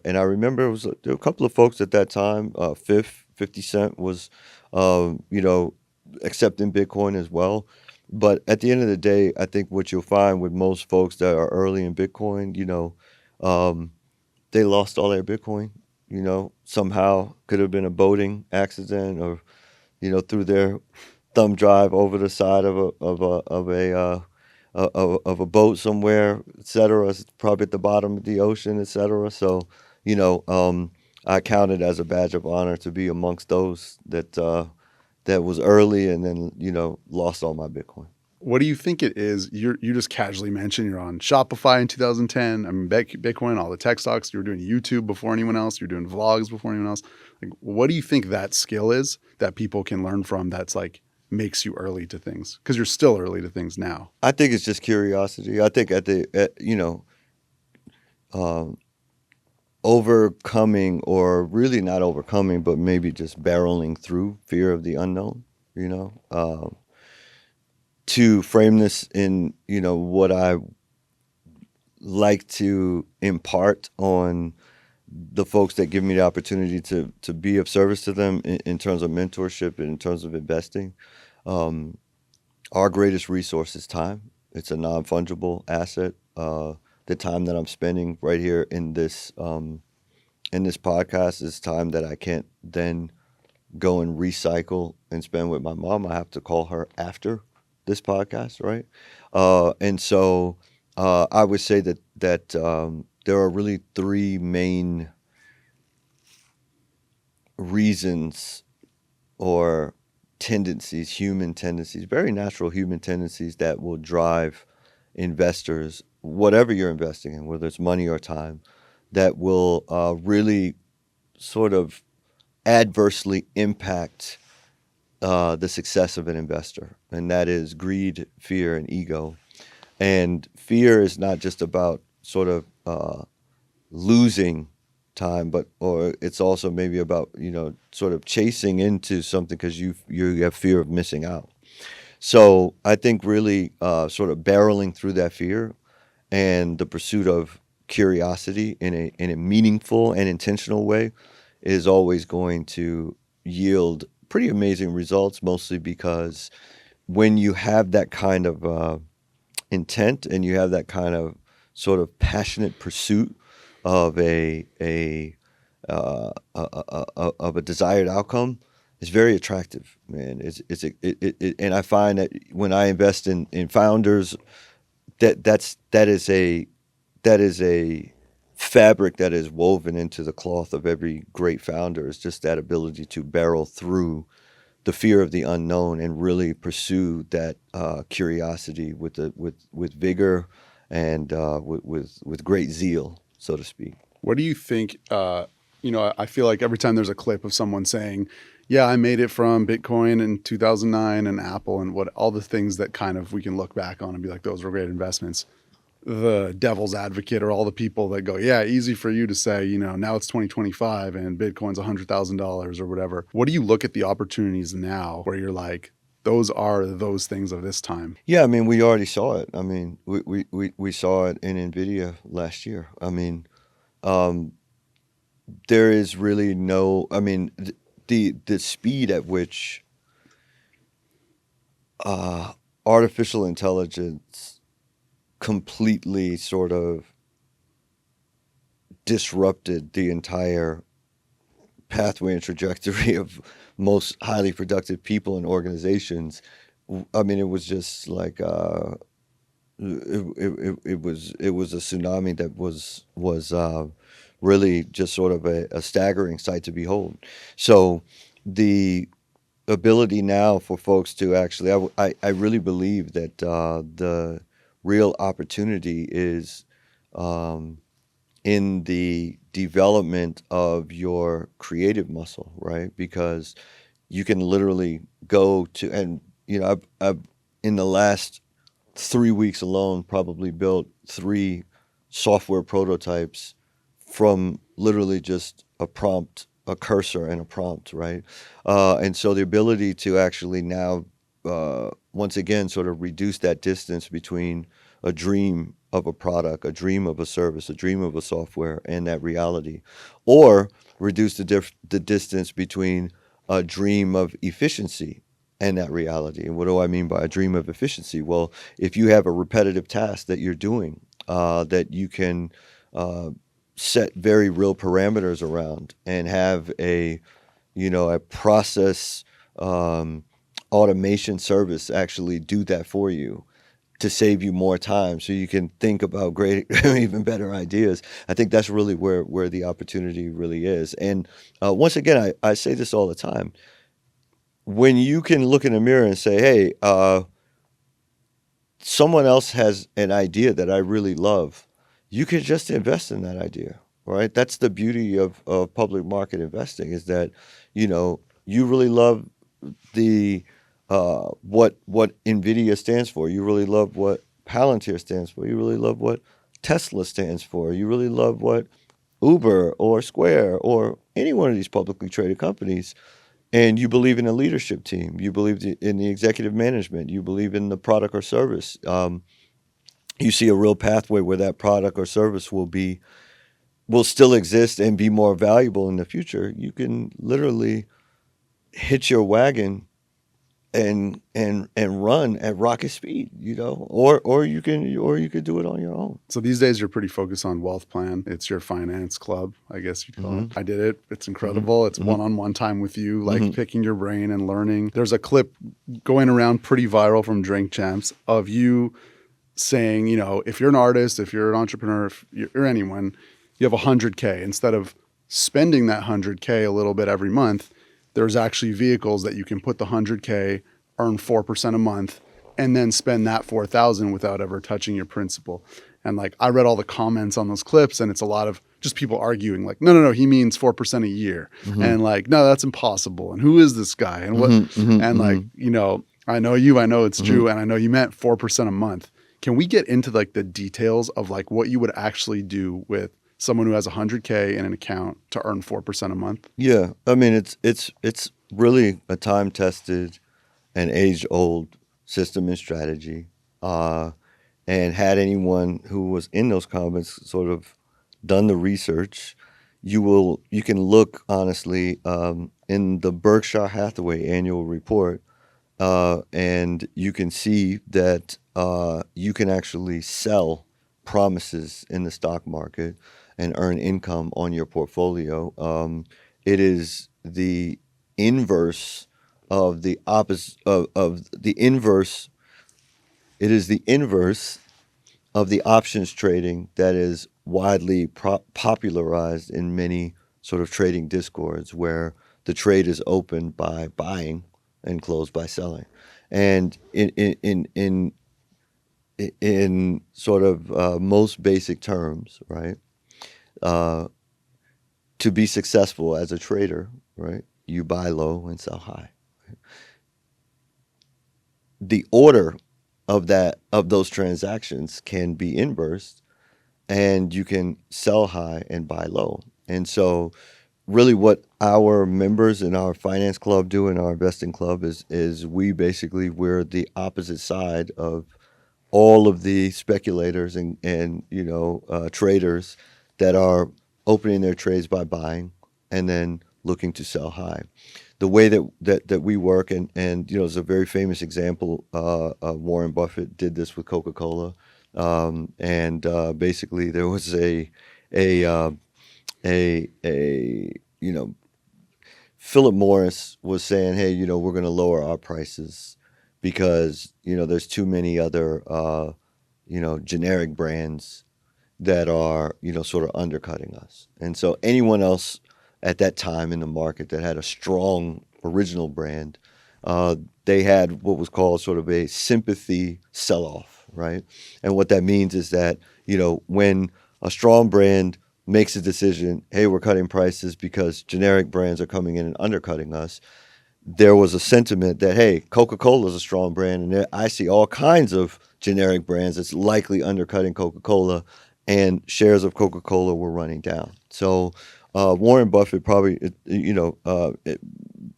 A: And I remember there were a couple of folks at that time. 50 Cent was, accepting Bitcoin as well. But at the end of the day, I think what you'll find with most folks that are early in Bitcoin, they lost all their Bitcoin. Somehow could have been a boating accident, or through their thumb drive over the side of a boat somewhere, et cetera. It's probably at the bottom of the ocean, et cetera. So, I count it as a badge of honor to be amongst those that was early and then, lost all my Bitcoin.
B: What do you think it is? You just casually mentioned you're on Shopify in 2010. I mean, Bitcoin, all the tech stocks. You were doing YouTube before anyone else. You're doing vlogs before anyone else. Like, what do you think that skill is that people can learn from that's like makes you early to things? Because you're still early to things now.
A: I think it's just curiosity. I think overcoming, or really not overcoming, but maybe just barreling through fear of the unknown, to frame this in, what I like to impart on the folks that give me the opportunity to be of service to them in terms of mentorship and in terms of investing. Our greatest resource is time. It's a non-fungible asset. The time that I'm spending right here in this podcast is time that I can't then go and recycle and spend with my mom. I have to call her after this podcast, right? And so I would say that there are really three main reasons or tendencies, human tendencies, very natural human tendencies that will drive investors, whatever you're investing in, whether it's money or time, that will really sort of adversely impact the success of an investor. And that is greed, fear, and ego. And fear is not just about sort of losing time, or it's also maybe about, sort of chasing into something because you have fear of missing out. So I think really sort of barreling through that fear and the pursuit of curiosity in a meaningful and intentional way is always going to yield pretty amazing results, mostly because when you have that kind of intent and you have that kind of sort of passionate pursuit of a desired outcome, it's very attractive, man. And I find that when I invest in founders, that is a fabric that is woven into the cloth of every great founder. Is just that ability to barrel through the fear of the unknown and really pursue that curiosity with vigor and with great zeal, so to speak.
B: What do you think? I feel like every time there's a clip of someone saying, yeah, I made it from Bitcoin in 2009 and Apple and all the things that kind of we can look back on and be like, those were great investments. The devil's advocate or all the people that go, yeah, easy for you to say, now it's 2025 and Bitcoin's $100,000 or whatever. What do you look at the opportunities now where you're like, those are those things of this time?
A: Yeah, I mean, we already saw it. I mean, we saw it in NVIDIA last year. I mean, there is really no, I mean, the speed at which artificial intelligence completely sort of disrupted the entire pathway and trajectory of most highly productive people and organizations. I mean, it was just like it was a tsunami that was really just sort of a staggering sight to behold. So the ability now for folks to actually, I really believe that the real opportunity is in the development of your creative muscle, right? Because you can literally go to, and I've in the last 3 weeks alone probably built 3 software prototypes from literally just a prompt, a cursor and a prompt, right? And so the ability to actually now, once again, sort of reduce that distance between a dream of a product, a dream of a service, a dream of a software, and that reality, or reduce the distance between a dream of efficiency and that reality. And what do I mean by a dream of efficiency? Well, if you have a repetitive task that you're doing, that you can set very real parameters around and have a process automation service actually do that for you to save you more time so you can think about great, even better ideas. I think that's really where the opportunity really is. And once again, I say this all the time. When you can look in the mirror and say, hey, someone else has an idea that I really love, you can just invest in that idea, right? That's the beauty of public market investing, is that, you really love the what NVIDIA stands for. You really love what Palantir stands for. You really love what Tesla stands for. You really love what Uber or Square or any one of these publicly traded companies. And you believe in a leadership team. You believe in the executive management. You believe in the product or service. You see a real pathway where that product or service will still exist and be more valuable in the future. You can literally hitch your wagon and run at rocket speed, or you could do it on your own.
B: So these days you're pretty focused on WealthPlan. It's your finance club, I guess you'd call it. I did it. It's incredible. It's one-on-one time with you, like picking your brain and learning. There's a clip going around pretty viral from Drink Champs of you saying, if you're an artist, if you're an entrepreneur, if you're anyone, you have 100K. Instead of spending that 100K a little bit every month, there's actually vehicles that you can put the 100K, earn 4% a month, and then spend that 4,000 without ever touching your principal. And I read all the comments on those clips, and it's a lot of just people arguing no, he means 4% a year. And no, that's impossible. And who is this guy? And what, I know you, I know it's true. And I know you meant 4% a month. Can we get into the details of what you would actually do with someone who has 100K in an account to earn 4% a month?
A: Yeah, I mean it's really a time-tested and age-old system and strategy. And had anyone who was in those comments sort of done the research, you can look honestly in the Berkshire Hathaway annual report, and you can see that you can actually sell promises in the stock market and earn income on your portfolio. It is the inverse of the opposite of the inverse. It is the inverse of the options trading that is widely popularized in many sort of trading discords, where the trade is opened by buying and closed by selling. And in sort of most basic terms, right? To be successful as a trader, right? You buy low and sell high. Right? The order of those transactions can be inversed, and you can sell high and buy low. And so really what our members in our finance club do in our investing club is we're the opposite side of all of the speculators and traders that are opening their trades by buying and then looking to sell high. The way that we work, and there's a very famous example. Warren Buffett did this with Coca-Cola, and basically there was Philip Morris was saying, hey, we're going to lower our prices because there's too many other generic brands that are sort of undercutting us. And so anyone else at that time in the market that had a strong original brand, they had what was called sort of a sympathy sell-off, right? And what that means is that when a strong brand makes a decision, hey, we're cutting prices because generic brands are coming in and undercutting us, there was a sentiment that, hey, Coca-Cola is a strong brand, and I see all kinds of generic brands that's likely undercutting Coca-Cola, and shares of Coca-Cola were running down. So Warren Buffett probably, it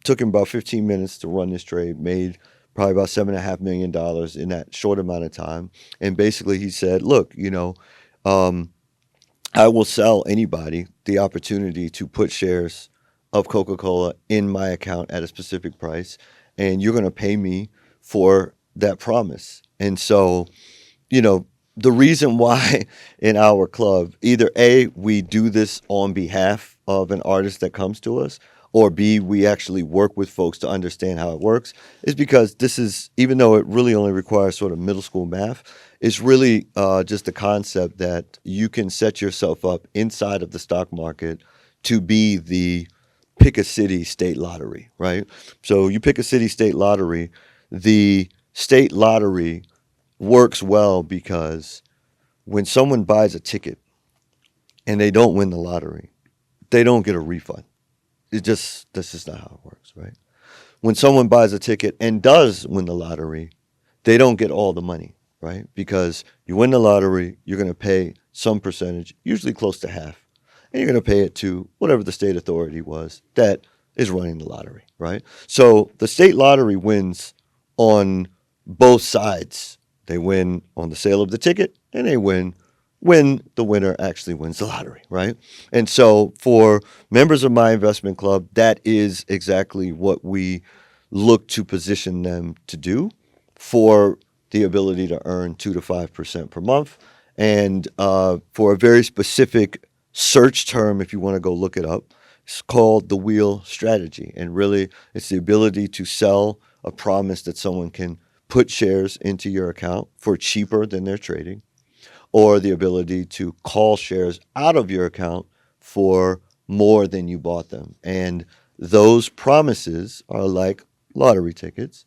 A: took him about 15 minutes to run this trade, made probably about $7.5 million in that short amount of time. And basically he said, look, I will sell anybody the opportunity to put shares of Coca-Cola in my account at a specific price, and you're going to pay me for that promise. And so, the reason why in our club, either A, we do this on behalf of an artist that comes to us, or B, we actually work with folks to understand how it works, is because this is, even though it really only requires sort of middle school math, it's really just the concept that you can set yourself up inside of the stock market to be the pick a city state lottery, right? So you pick a city state lottery, the state lottery works well because when someone buys a ticket and they don't win the lottery, they don't get a refund. That's just not how it works, right? When someone buys a ticket and does win the lottery, they don't get all the money, right? Because you win the lottery, you're going to pay some percentage, usually close to half, and you're going to pay it to whatever the state authority was that is running the lottery, right? So the state lottery wins on both sides. They win on the sale of the ticket, and they win when the winner actually wins the lottery, right? And so for members of my investment club, that is exactly what we look to position them to do for the ability to earn 2 to 5% per month. And for a very specific search term, if you want to go look it up, it's called the wheel strategy. And really, it's the ability to sell a promise that someone can put shares into your account for cheaper than they're trading, or the ability to call shares out of your account for more than you bought them. And those promises are like lottery tickets.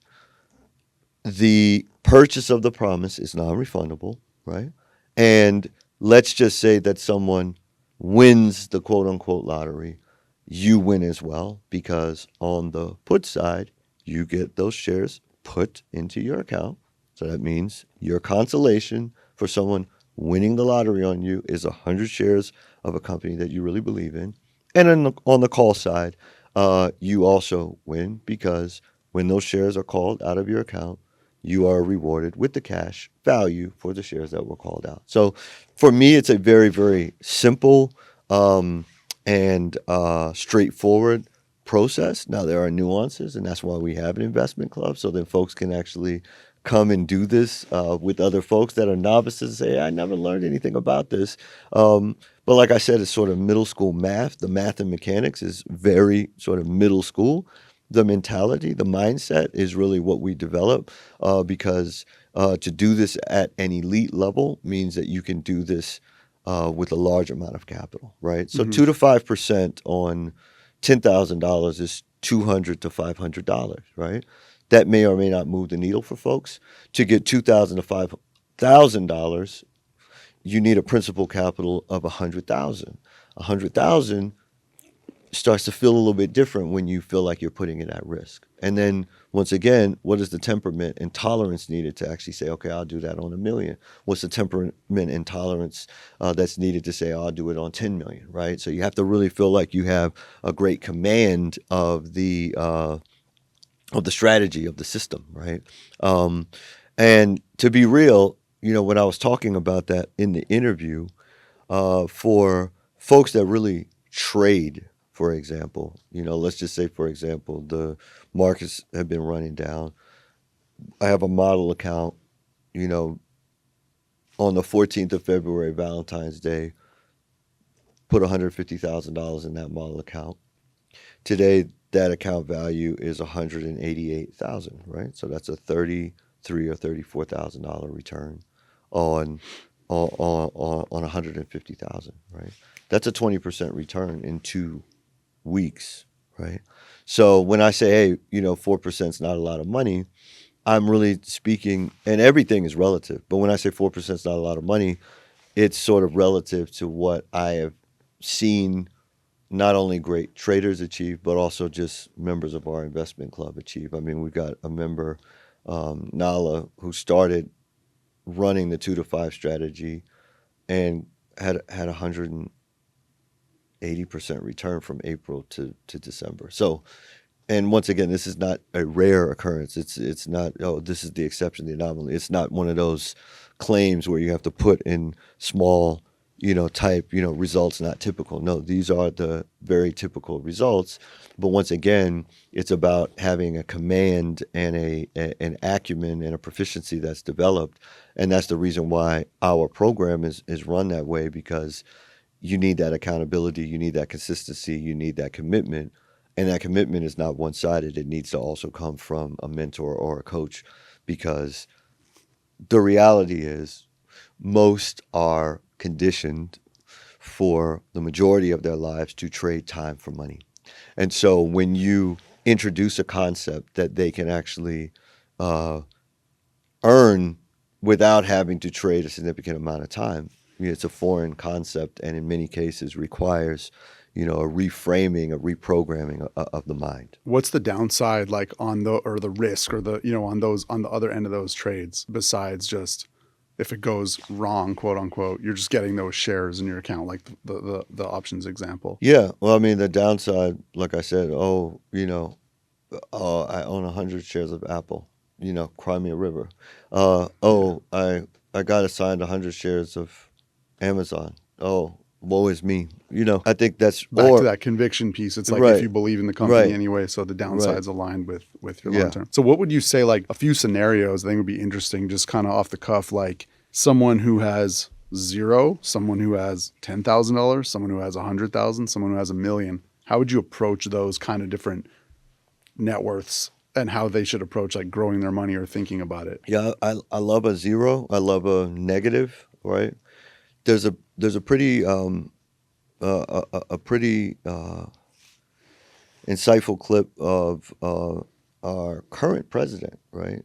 A: The purchase of the promise is non-refundable, right? And let's just say that someone wins the quote-unquote lottery. You win as well, because on the put side, you get those shares put into your account. So that means your consolation for someone winning the lottery on you is 100 shares of a company that you really believe in. And on the call side, you also win, because when those shares are called out of your account, you are rewarded with the cash value for the shares that were called out. So for me, it's a very, very simple and straightforward process. Now, there are nuances, and that's why we have an investment club, so that folks can actually come and do this with other folks that are novices and say, I never learned anything about this. But like I said, it's sort of middle school math. The math and mechanics is very sort of middle school. The mentality, the mindset is really what we develop, because to do this at an elite level means that you can do this with a large amount of capital, right? So 2 to 5% on $10,000 is $200 to $500, right? That may or may not move the needle for folks. To get $2,000 to $5,000, you need a principal capital of $100,000. $100,000 starts to feel a little bit different when you feel like you're putting it at risk. And then once again, what is the temperament and tolerance needed to actually say, okay, I'll do that on $1 million? What's the temperament and tolerance that's needed to say, I'll do it on 10 million, right? So you have to really feel like you have a great command of the strategy of the system, right? And to be real, when I was talking about that in the interview, for folks that really trade, for example, let's just say, for example, the markets have been running down. I have a model account, on the 14th of February, Valentine's Day, put $150,000 in that model account. Today, that account value is $188,000, right? So that's a $33,000 or $34,000 return on $150,000, right? That's a 20% return in 2 weeks, right? So when I say, hey, 4% is not a lot of money, I'm really speaking, and everything is relative, but when I say 4% is not a lot of money, it's sort of relative to what I have seen not only great traders achieve, but also just members of our investment club achieve. I mean, we've got a member, Nala, who started running the 2 to 5 strategy and had 180% return from April to December. So, and once again, this is not a rare occurrence. It's not, oh, this is the exception, the anomaly. It's not one of those claims where you have to put in small, type, results not typical. No, these are the very typical results. But once again, it's about having a command and an acumen and a proficiency that's developed. And that's the reason why our program is run that way, because you need that accountability, you need that consistency, you need that commitment. And that commitment is not one-sided. It needs to also come from a mentor or a coach, because the reality is most are conditioned for the majority of their lives to trade time for money. And so when you introduce a concept that they can actually earn without having to trade a significant amount of time, it's a foreign concept, and in many cases requires a reframing, a reprogramming of the mind.
B: What's the downside like on the risk or the on the other end of those trades, besides just if it goes wrong, quote unquote, you're just getting those shares in your account, like the options example?
A: Yeah, well, I mean, the downside, like I said, I own 100 shares of Apple, cry me a river. I got assigned 100 shares of Amazon. Oh, woe is me. I think that's
B: back to that conviction piece. It's like,
A: right,
B: if you believe in the company
A: right,
B: anyway, so the downside's
A: right,
B: aligned with your long term. So what would you say, like a few scenarios I think would be interesting, just kind of off the cuff, like someone who has zero, someone who has $10,000, someone who has 100,000, someone who has $1 million. How would you approach those kind of different net worths and how they should approach like growing their money or thinking about it?
A: Yeah, I love a zero. I love a negative, right? There's a pretty insightful clip of our current president, right?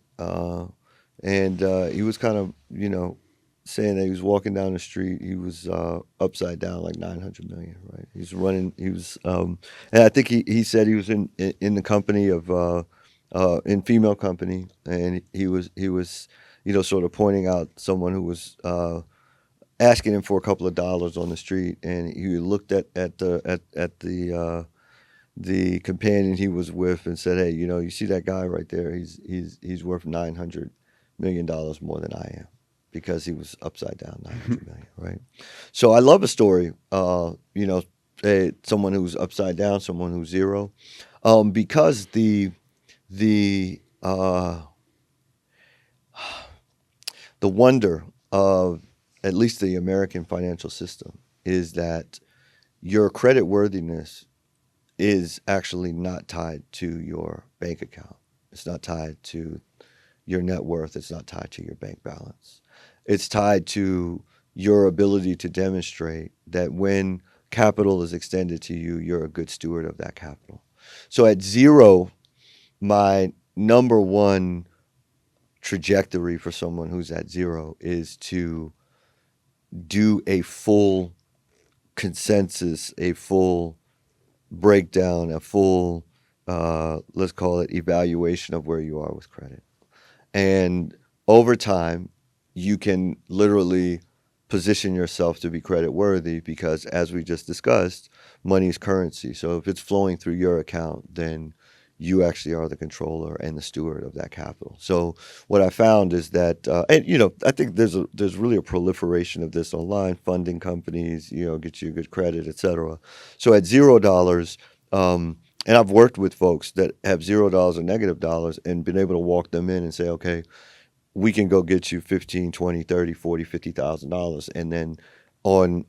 A: And he was kind of saying that he was walking down the street, he was upside down like 900 million, right? He's running. He was, and I think he said he was in the company of in female company, and he was sort of pointing out someone who was asking him for a couple of dollars on the street, and he looked at the companion he was with and said, "Hey, you see that guy right there? He's worth $900 million more than I am, because he was upside down 900 million, right?" So I love a story, someone who's upside down, someone who's zero, because the wonder of at least the American financial system is that your credit worthiness is actually not tied to your bank account. It's not tied to your net worth. It's not tied to your bank balance. It's tied to your ability to demonstrate that when capital is extended to you, you're a good steward of that capital. So at zero, my number one trajectory for someone who's at zero is to do a full consensus, a full breakdown, a full, let's call it evaluation of where you are with credit. And over time, you can literally position yourself to be credit worthy, because as we just discussed, money is currency. So if it's flowing through your account, then you actually are the controller and the steward of that capital. So what I found is that, I think there's really a proliferation of this online, funding companies, get you good credit, et cetera. So at $0, and I've worked with folks that have $0 or negative dollars and been able to walk them in and say, okay, we can go get you $15, $20, $30, $40, $50,000, and then on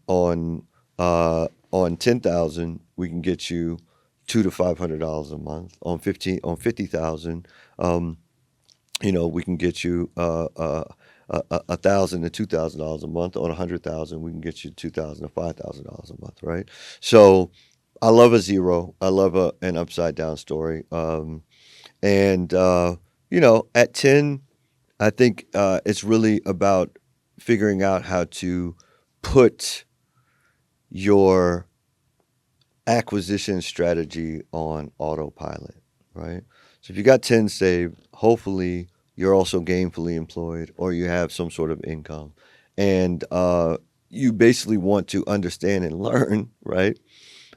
A: 10,000 we can get you $200 to $500 a month. On 50,000, we can get you $1,000 to $2,000 a month. On 100,000, we can get you $2,000 to $5,000 a month, right? So I love a zero. I love an upside down story. At 10, I think it's really about figuring out how to put your acquisition strategy on autopilot, right? So if you got 10 saved, hopefully you're also gainfully employed or you have some sort of income. And you basically want to understand and learn, right,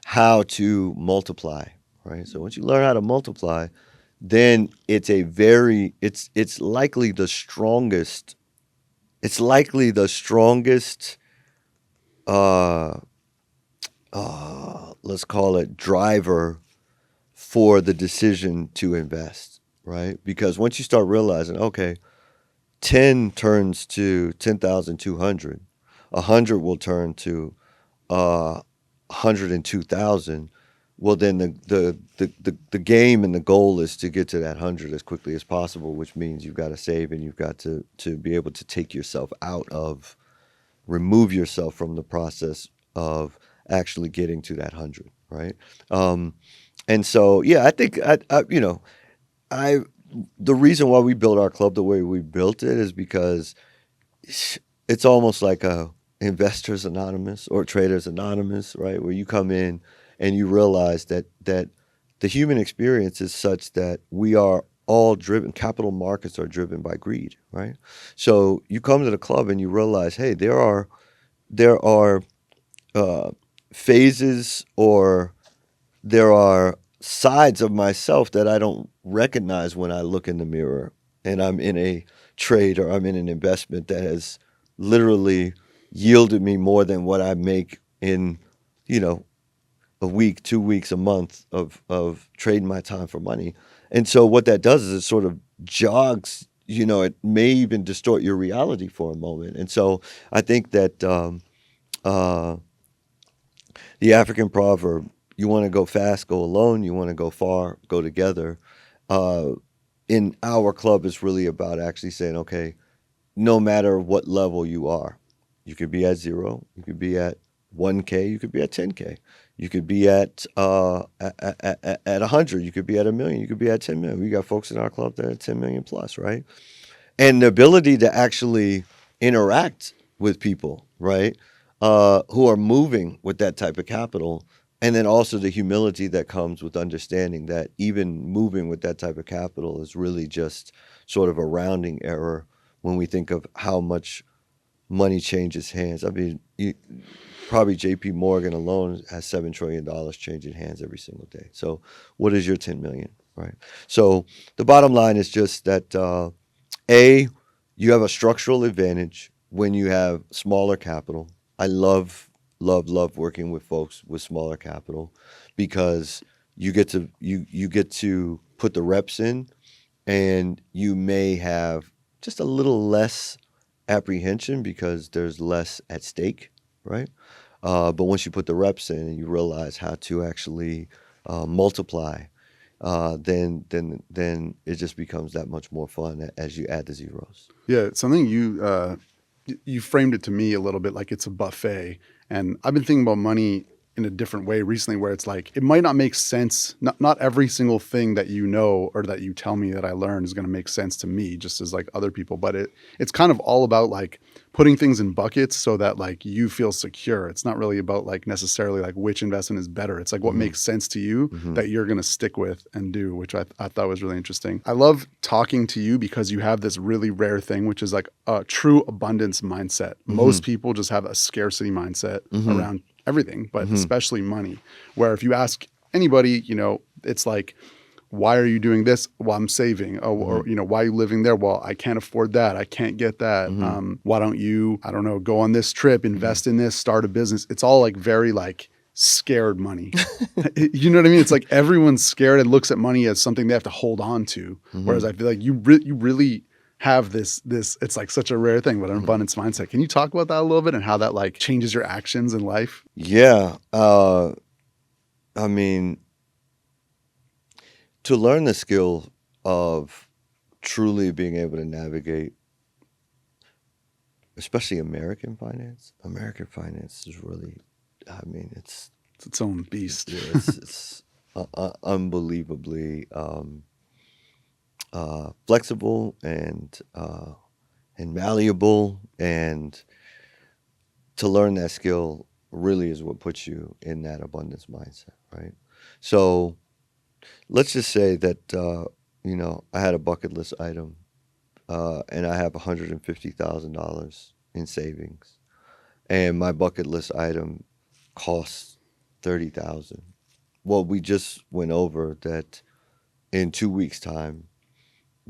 A: how to multiply, right? So once you learn how to multiply, then it's likely the strongest. It's likely the strongest. Uh, let's call it driver for the decision to invest, right? Because once you start realizing, okay, 10 turns to 10,200, 100 will turn to 102,000. Well, then the game and the goal is to get to that 100 as quickly as possible, which means you've got to save and you've got to be able to take yourself remove yourself from the process of actually getting to that 100, right? And so, yeah, I think I the reason why we built our club the way we built it is because it's almost like a Investors Anonymous or Traders Anonymous, right? Where you come in and you realize that the human experience is such that we are all driven. Capital markets are driven by greed, right? So you come to the club and you realize, hey, there are phases, or there are sides of myself that I don't recognize when I look in the mirror and I'm in a trade or I'm in an investment that has literally yielded me more than what I make in, a week, 2 weeks, a month of trading my time for money. And so what that does is it sort of jogs, it may even distort your reality for a moment. And so I think that the African proverb, you want to go fast, go alone. You want to go far, go together. In our club, it's really about actually saying, okay, no matter what level you are, you could be at 0, you could be at 1K, you could be at 10K, you could be at 100, you could be at 1 million, you could be at 10 million. We got folks in our club that are 10 million plus, right? And the ability to actually interact with people, right, who are moving with that type of capital. And then also the humility that comes with understanding that even moving with that type of capital is really just sort of a rounding error when we think of how much money changes hands. I mean, probably J.P. Morgan alone has $7 trillion changing hands every single day. So what is your 10 million, right? So the bottom line is just that, you have a structural advantage when you have smaller capital. I love working with folks with smaller capital because you get to put the reps in, and you may have just a little less apprehension because there's less at stake, right? But once you put the reps in and you realize how to actually multiply, then it just becomes that much more fun as you add the zeros.
B: Yeah, something you framed it to me a little bit like it's a buffet. And I've been thinking about money in a different way recently, where it's like, it might not make sense. Not every single thing that you know or that you tell me that I learned is going to make sense to me, just as like other people. But it's kind of all about like putting things in buckets so that like you feel secure. It's not really about like necessarily like which investment is better. It's like what makes sense to you that you're going to stick with and do, which I thought was really interesting. I love talking to you because you have this really rare thing, which is like a true abundance mindset. Most people just have a scarcity mindset around everything, but especially money, where if you ask anybody, it's like, why are you doing this? Well, I'm saving. Oh, or, why are you living there? Well, I can't afford that. I can't get that. Why don't you, I don't know, go on this trip, invest in this, start a business? It's all like very like scared money. You know what I mean? It's like everyone's scared and looks at money as something they have to hold on to. Whereas I feel like you really have this, it's like such a rare thing, but an abundance mindset. Can you talk about that a little bit and how that like changes your actions in life?
A: Yeah. I mean, to learn the skill of truly being able to navigate, especially American finance is really, I mean, it's
B: its own beast.
A: Yeah, it's unbelievably flexible and malleable, and to learn that skill really is what puts you in that abundance mindset, right? So let's just say that I had a bucket list item, and I have $150,000 in savings, and my bucket list item costs $30,000. Well, we just went over that in 2 weeks' time,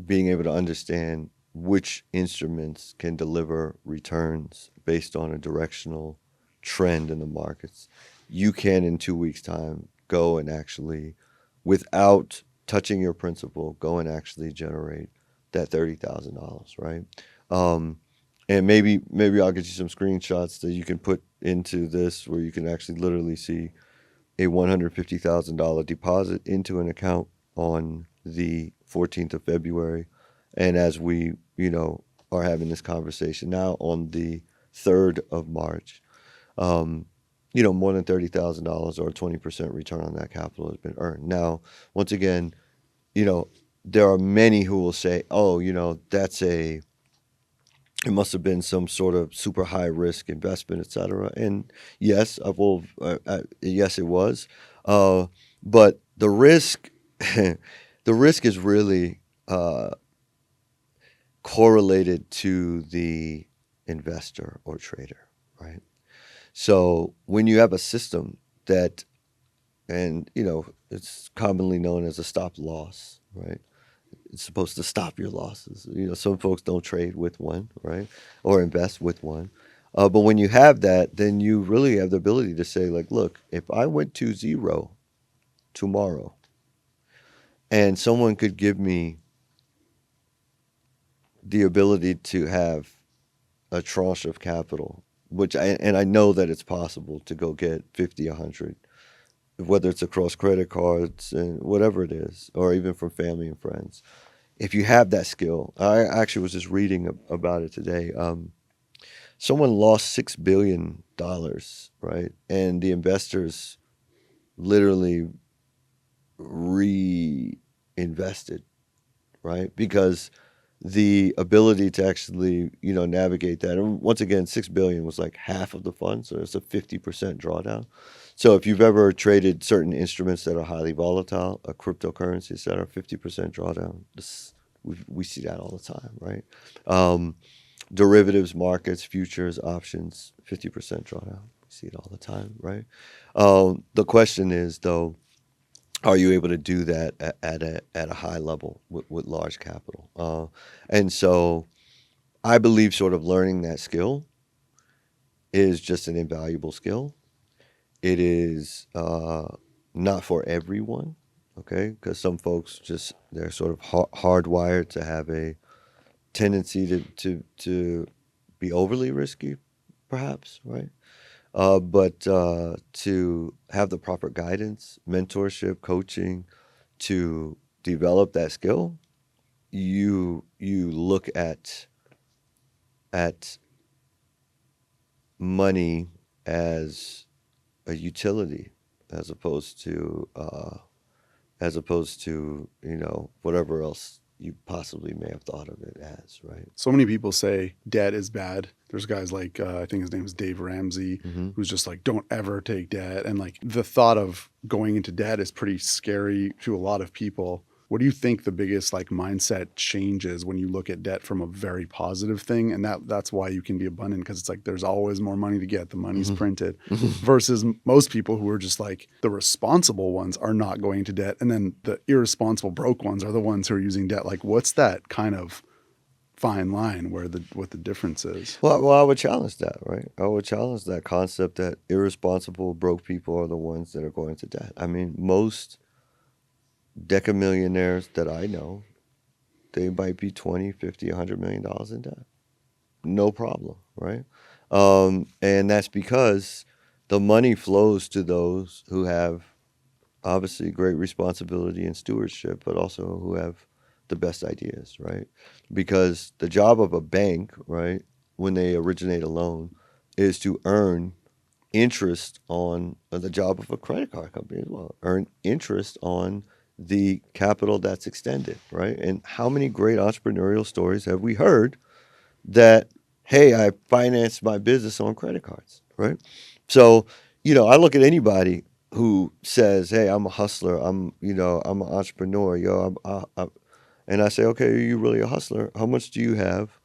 A: being able to understand which instruments can deliver returns based on a directional trend in the markets. You can, in 2 weeks' time, go and actually, without touching your principal, go and actually generate that $30,000, right? And maybe I'll get you some screenshots that you can put into this, where you can actually literally see a $150,000 deposit into an account on the 14th of February. And as we, are having this conversation now on the 3rd of March, more than $30,000 or a 20% return on that capital has been earned. Now, once again, there are many who will say, oh, it must have been some sort of super high risk investment, et cetera. And yes, yes, it was. But the risk, the risk is really correlated to the investor or trader, right? So when you have a system that, and it's commonly known as a stop loss, right? It's supposed to stop your losses. Some folks don't trade with one, right, or invest with one. But when you have that, then you really have the ability to say, like, look, if I went to zero tomorrow, and someone could give me the ability to have a tranche of capital, I know that it's possible to go get 50, 100, whether it's across credit cards and whatever it is, or even from family and friends. If you have that skill, I actually was just reading about it today. Someone lost $6 billion, right? And the investors literally reinvested, right? Because the ability to actually, navigate that. And once again, $6 billion was like half of the fund, so it's a 50% drawdown. So if you've ever traded certain instruments that are highly volatile, a cryptocurrencies that are 50% drawdown, we see that all the time, right? Derivatives markets, futures, options, 50% drawdown. We see it all the time, right? The question is, though, are you able to do that at a high level with large capital? And so I believe sort of learning that skill is just an invaluable skill. It is not for everyone, okay? Because some folks they're sort of hardwired to have a tendency to be overly risky, perhaps, right? But to have the proper guidance, mentorship, coaching to develop that skill, you look at money as a utility as opposed to whatever else you possibly may have thought of it as, right?
B: So many people say debt is bad. There's guys like, I think his name is Dave Ramsey, who's just like, don't ever take debt. And like the thought of going into debt is pretty scary to a lot of people. What do you think the biggest like mindset change is when you look at debt from a very positive thing? And that's why you can be abundant, because it's like there's always more money to get. The money's printed versus most people who are just like the responsible ones are not going to debt. And then the irresponsible broke ones are the ones who are using debt. Like what's that kind of fine line where what the difference is?
A: Well, I would challenge that, right? I would challenge that concept that irresponsible broke people are the ones that are going to debt. I mean, most decamillionaires that I know, they might be 20, 50, $100 million in debt. No problem, right? And that's because the money flows to those who have obviously great responsibility and stewardship, but also who have the best ideas, right? Because the job of a bank, right, when they originate a loan, is to earn interest on the job of a credit card company as well, earn interest on the capital that's extended, right? And how many great entrepreneurial stories have we heard that, hey, I financed my business on credit cards, right? So, I look at anybody who says, hey, I'm a hustler, I'm an entrepreneur, and I say, okay, are you really a hustler? How much do you have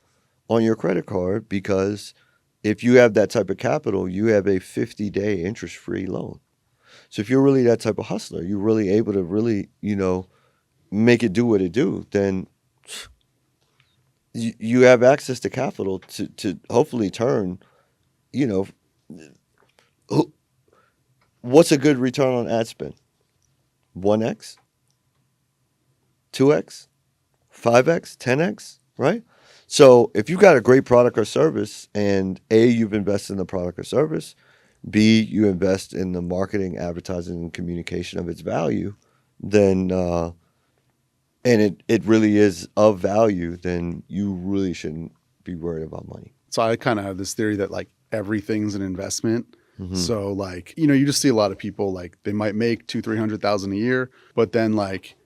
A: on your credit card? Because if you have that type of capital, you have a 50-day interest-free loan. So if you're really that type of hustler, you're really able to really, make it do what it do, then you have access to capital to hopefully turn, what's a good return on ad spend? 1x, 2x, 5x, 10x, right? So if you've got a great product or service and A, you've invested in the product or service, B, you invest in the marketing, advertising, and communication of its value, then and it really is of value, then you really shouldn't be worried about money.
B: So I kind of have this theory that like everything's an investment.
A: Mm-hmm.
B: So like, you just see a lot of people like they might make $200,000-300,000 a year, but then like,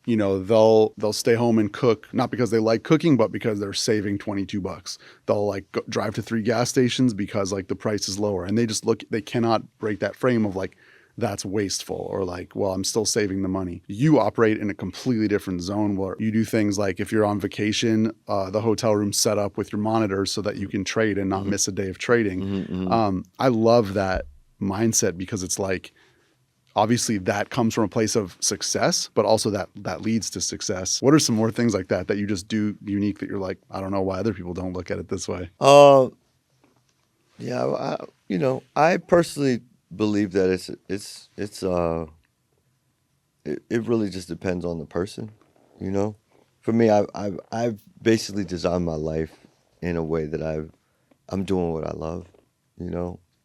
B: they'll stay home and cook, not because they like cooking, but because they're saving $22. They'll like drive to 3 gas stations because like the price is lower, and they cannot break that frame of like, that's wasteful, or like, well, I'm still saving the money. You operate in a completely different zone where you do things like if you're on vacation, the hotel room's set up with your monitors so that you can trade and not miss a day of trading.
A: Mm-hmm.
B: I love that mindset because it's like, obviously that comes from a place of success, but also that leads to success. What are some more things like that you just do unique that you're like, I don't know why other people don't look at it this way?
A: Yeah, I personally believe that it really just depends on the person. For me, I've basically designed my life in a way that I'm doing what I love.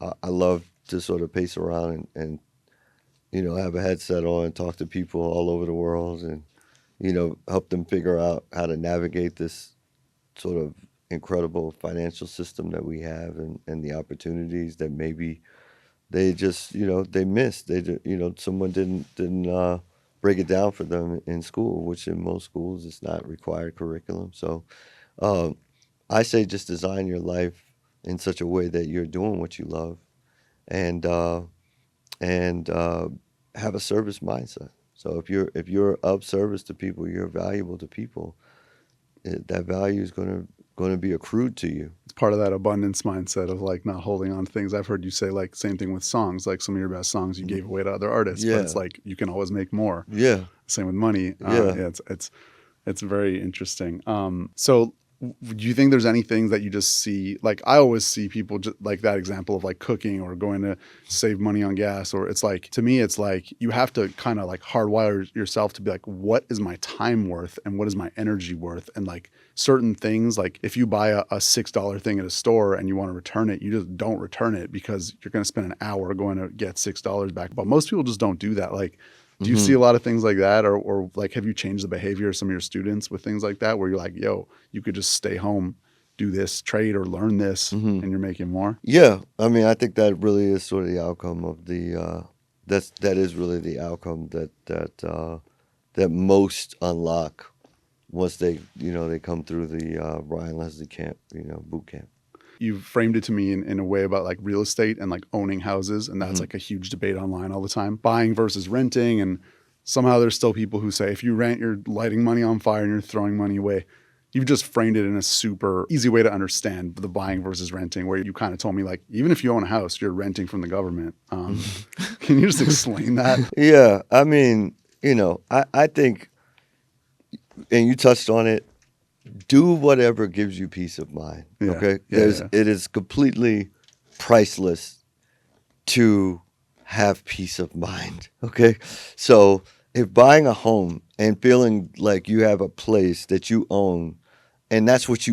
A: I love to sort of pace around and have a headset on and talk to people all over the world and help them figure out how to navigate this sort of incredible financial system that we have and the opportunities that maybe they just they missed. Someone didn't break it down for them in school, which in most schools is not required curriculum. So I say just design your life in such a way that you're doing what you love and have a service mindset. So if you're of service to people, you're valuable to people, that value is going to be accrued to you.
B: It's part of that abundance mindset of like not holding on to things. I've heard you say like same thing with songs, like some of your best songs you gave away to other artists, but it's like you can always make more.
A: Yeah.
B: Same with money.
A: Yeah.
B: It's very interesting. So do you think there's anything that you just see? Like I always see people just like that example of like cooking or going to save money on gas, or it's like, to me, it's like you have to kind of like hardwire yourself to be like, what is my time worth and what is my energy worth? And like certain things, like if you buy a $6 thing at a store and you want to return it, you just don't return it because you're going to spend an hour going to get $6 back. But most people just don't do that. Like, do you see a lot of things like that? Or like, have you changed the behavior of some of your students with things like that where you're like, yo, you could just stay home, do this, trade or learn this, and you're making more?
A: Yeah. I mean, I think that really is sort of the outcome of that is really the outcome that most unlock once they come through the Ryan Leslie camp, boot camp.
B: You've framed it to me in a way about like real estate and like owning houses. And that's like a huge debate online all the time, buying versus renting. And somehow there's still people who say, if you rent, you're lighting money on fire and you're throwing money away. You've just framed it in a super easy way to understand the buying versus renting, where you kind of told me like, even if you own a house, you're renting from the government. Can you just explain that?
A: Yeah. I mean, I think, and you touched on it, do whatever gives you peace of mind.
B: Yeah,
A: Okay.
B: yeah.
A: It is completely priceless to have peace of mind. Okay. So if buying a home and feeling like you have a place that you own and that's what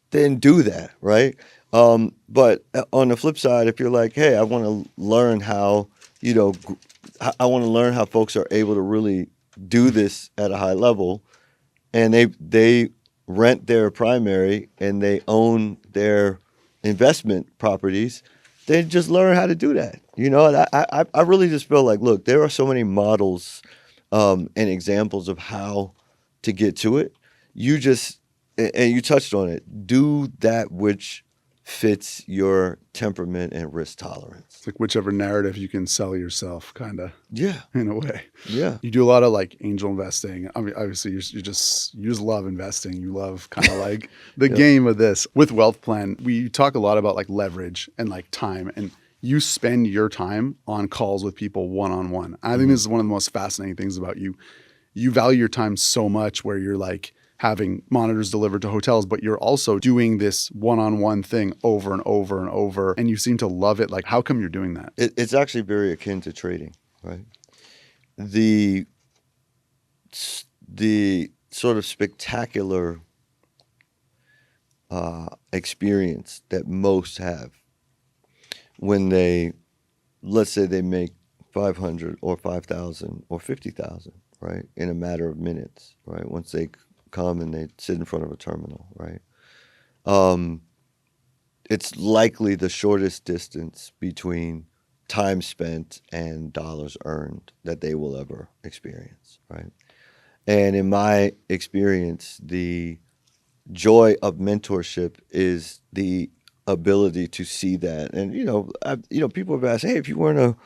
A: then do that. Right. But on the flip side, if you're like, hey, I want to learn how, I want to learn how folks are able to really do this at a high level, and they rent their primary and they own their investment properties, they just learn how to do that. I really just feel like, look, there are so many models and examples of how to get to it. You just, and you touched on it, do that which fits your temperament and risk tolerance.
B: It's like whichever narrative you can sell yourself, kind of,
A: Yeah.
B: in a way.
A: Yeah.
B: You do a lot of like angel investing. I mean, obviously, you just love investing. You love kind of like the game of this. With WealthPlan, we talk a lot about like leverage and like time, and you spend your time on calls with people one-on-one. I think this is one of the most fascinating things about you. You value your time so much, where you're like having monitors delivered to hotels, but you're also doing this one-on-one thing over and over and over, and you seem to love it. Like, how come you're doing that?
A: It's actually very akin to trading, right? The sort of spectacular experience that most have when they, let's say they make 500 or 5,000 or 50,000, right, in a matter of minutes, right? Once they come and they sit in front of a terminal, right? It's likely the shortest distance between time spent and dollars earned that they will ever experience, right? And in my experience, the joy of mentorship is the ability to see that. And people have asked, hey, if you weren't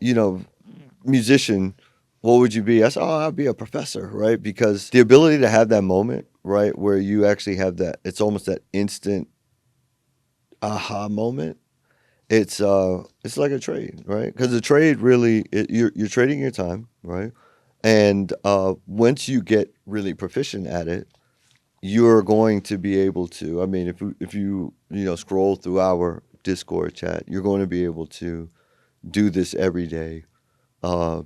A: a musician, what would you be? I said, I'd be a professor, right? Because the ability to have that moment, right, where you actually have that, it's almost that instant aha moment. It's like a trade, right? Because the trade really, you're trading your time, right? And once you get really proficient at it, you're going to be able to. I mean, if you scroll through our Discord chat, you're going to be able to do this every day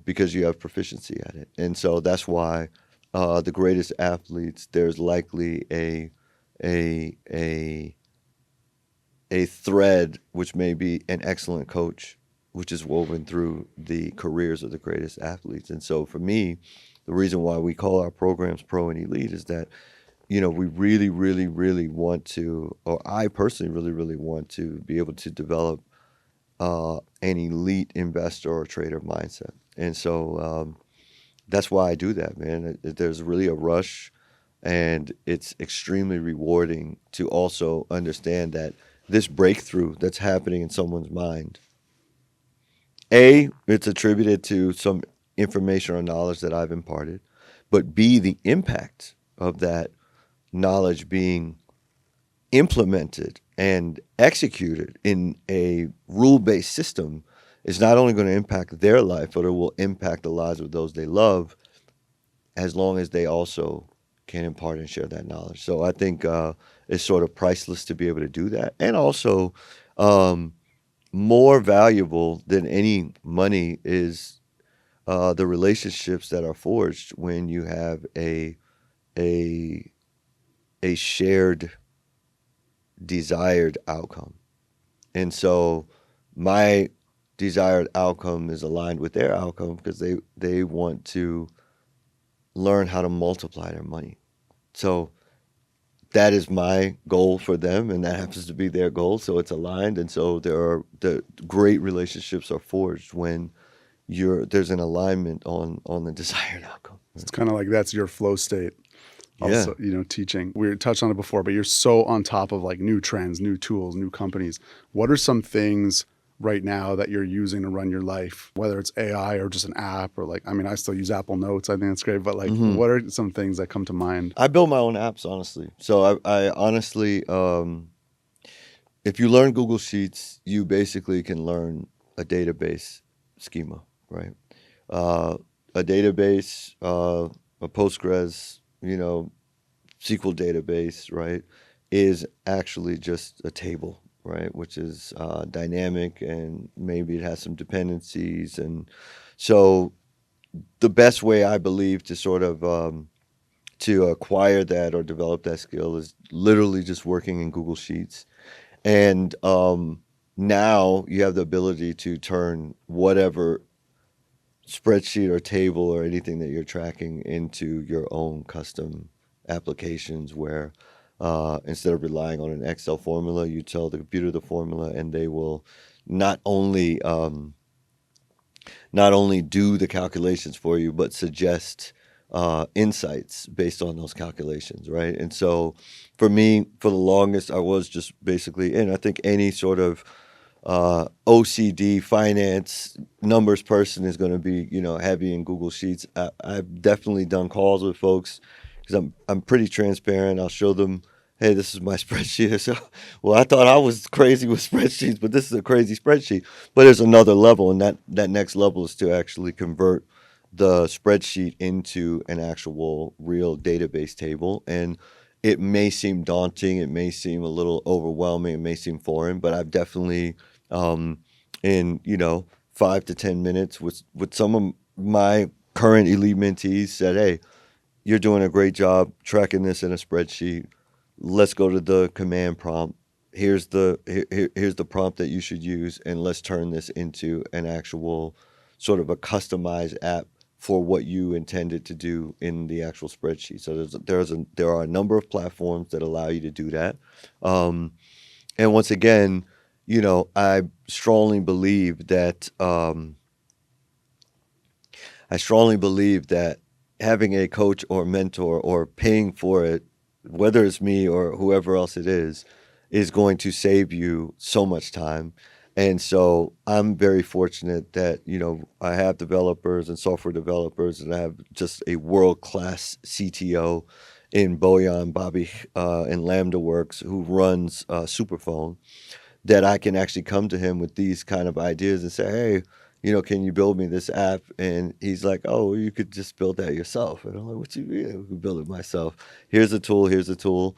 A: because you have proficiency at it. And so that's why the greatest athletes, there's likely a thread which may be an excellent coach, which is woven through the careers of the greatest athletes. And so for me, the reason why we call our programs Pro and Elite is that, we really, really, really want to, or I personally really, really want to be able to develop an elite investor or trader mindset. And so that's why I do that, man. There's really a rush, and it's extremely rewarding to also understand that this breakthrough that's happening in someone's mind, A, it's attributed to some information or knowledge that I've imparted, but B, the impact of that knowledge being implemented and executed in a rule-based system is not only going to impact their life, but it will impact the lives of those they love, as long as they also can impart and share that knowledge. So I think it's sort of priceless to be able to do that. And also more valuable than any money is the relationships that are forged when you have a shared desired outcome. And so my desired outcome is aligned with their outcome because they want to learn how to multiply their money. So that is my goal for them, and that happens to be their goal. So it's aligned. And so the great relationships are forged when there's an alignment on the desired outcome.
B: It's kind of like that's your flow state.
A: Yeah.
B: Also, teaching. We touched on it before, but you're so on top of like new trends, new tools, new companies. What are some things right now that you're using to run your life, whether it's AI or just an app or I still use Apple Notes. I think that's great. But what are some things that come to mind?
A: I build my own apps, honestly. So I honestly, if you learn Google Sheets, you basically can learn a database schema, right? A database, a Postgres, SQL database, right, is actually just a table, right, which is dynamic, and maybe it has some dependencies. And so the best way I believe to sort of to acquire that or develop that skill is literally just working in Google Sheets. And now you have the ability to turn whatever spreadsheet or table or anything that you're tracking into your own custom applications where instead of relying on an Excel formula, you tell the computer the formula, and they will not only do the calculations for you, but suggest insights based on those calculations, right? And so for me, for the longest, I was just basically, and I think any sort of OCD finance numbers person is going to be, heavy in Google Sheets. I've definitely done calls with folks because I'm pretty transparent. I'll show them, hey, this is my spreadsheet. So, well, I thought I was crazy with spreadsheets, but this is a crazy spreadsheet. But there's another level, and that next level is to actually convert the spreadsheet into an actual real database table. And it may seem daunting, it may seem a little overwhelming, it may seem foreign, but I've definitely in 5 to 10 minutes with some of my current elite mentees said, hey, you're doing a great job tracking this in a spreadsheet. Let's go to the command prompt. Here's the prompt that you should use, and let's turn this into an actual sort of a customized app for what you intended to do in the actual spreadsheet. So there are a number of platforms that allow you to do that. And once again, I strongly believe that having a coach or mentor or paying for it, whether it's me or whoever else it is going to save you so much time. And so I'm very fortunate that, I have developers and software developers, and I have just a world-class CTO in Bojan Bobby in Lambda Works, who runs SuperPhone, that I can actually come to him with these kind of ideas and say, hey, can you build me this app? And he's like, oh, you could just build that yourself. And I'm like, what you mean? I could build it myself. Here's a tool.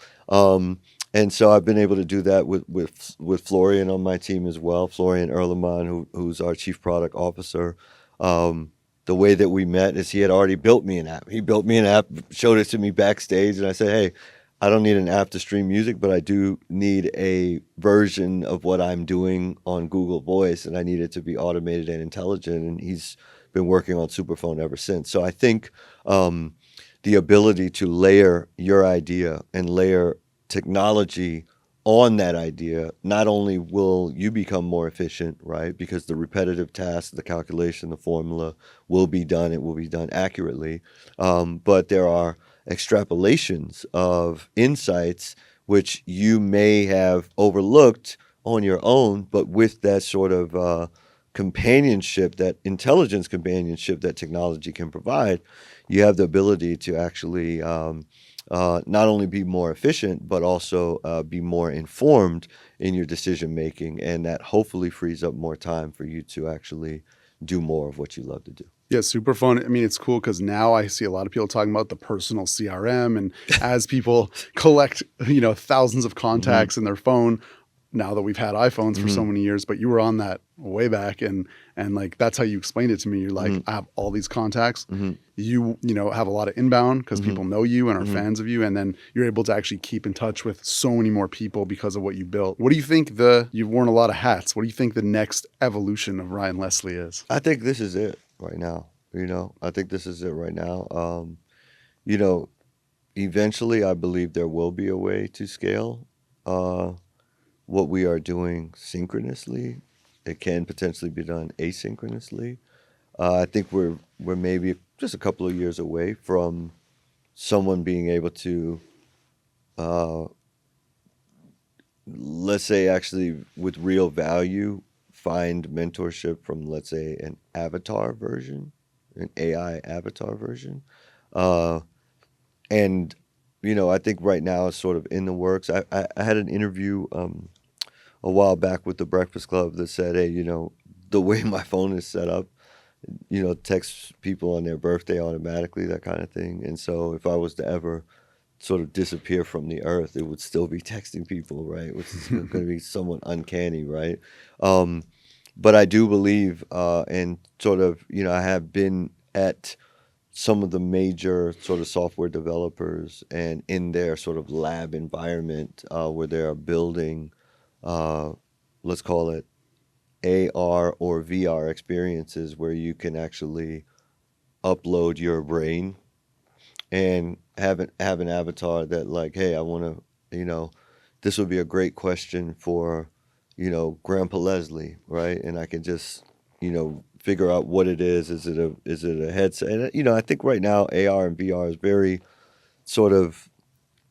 A: And so I've been able to do that with Florian on my team as well. Florian Erleman, who's our chief product officer. The way that we met is he had already built me an app. He built me an app, showed it to me backstage, and I said, hey, I don't need an app to stream music, but I do need a version of what I'm doing on Google Voice, and I need it to be automated and intelligent. And he's been working on SuperPhone ever since. So I think the ability to layer your idea and layer technology on that idea, not only will you become more efficient, right? Because the repetitive tasks, the calculation, the formula will be done. It will be done accurately. But there are extrapolations of insights which you may have overlooked on your own, but with that sort of companionship, that intelligence companionship that technology can provide, you have the ability to actually not only be more efficient, but also be more informed in your decision making, and that hopefully frees up more time for you to actually do more of what you love to do.
B: Yeah, SuperPhone. I mean, it's cool because now I see a lot of people talking about the personal CRM, and as people collect, thousands of contacts in their phone, now that we've had iPhones for so many years, but you were on that way back, and like that's how you explained it to me. You're like, I have all these contacts. You have a lot of inbound because people know you and are fans of you, and then you're able to actually keep in touch with so many more people because of what you built. What do you think you've worn a lot of hats. What do you think the next evolution of Ryan Leslie is?
A: I think this is it right now. I think this is it right now. Eventually I believe there will be a way to scale what we are doing synchronously. It can potentially be done asynchronously. I think we're maybe just a couple of years away from someone being able to, let's say, actually with real value, find mentorship from, let's say, an avatar version, an AI avatar version. And, I think right now it's sort of in the works. I had an interview a while back with the Breakfast Club that said, hey, the way my phone is set up, texts people on their birthday automatically, that kind of thing. And so if I was to ever sort of disappear from the earth, it would still be texting people, right? Which is going to be somewhat uncanny, right? But I do believe, and sort of, I have been at some of the major sort of software developers and in their sort of lab environment where they are building, let's call it AR or VR experiences where you can actually upload your brain and have an avatar that like, hey, I want to, this would be a great question for, Grandpa Leslie, right? And I can just, figure out what it is. Is it a headset? And, you know, I think right now AR and VR is very sort of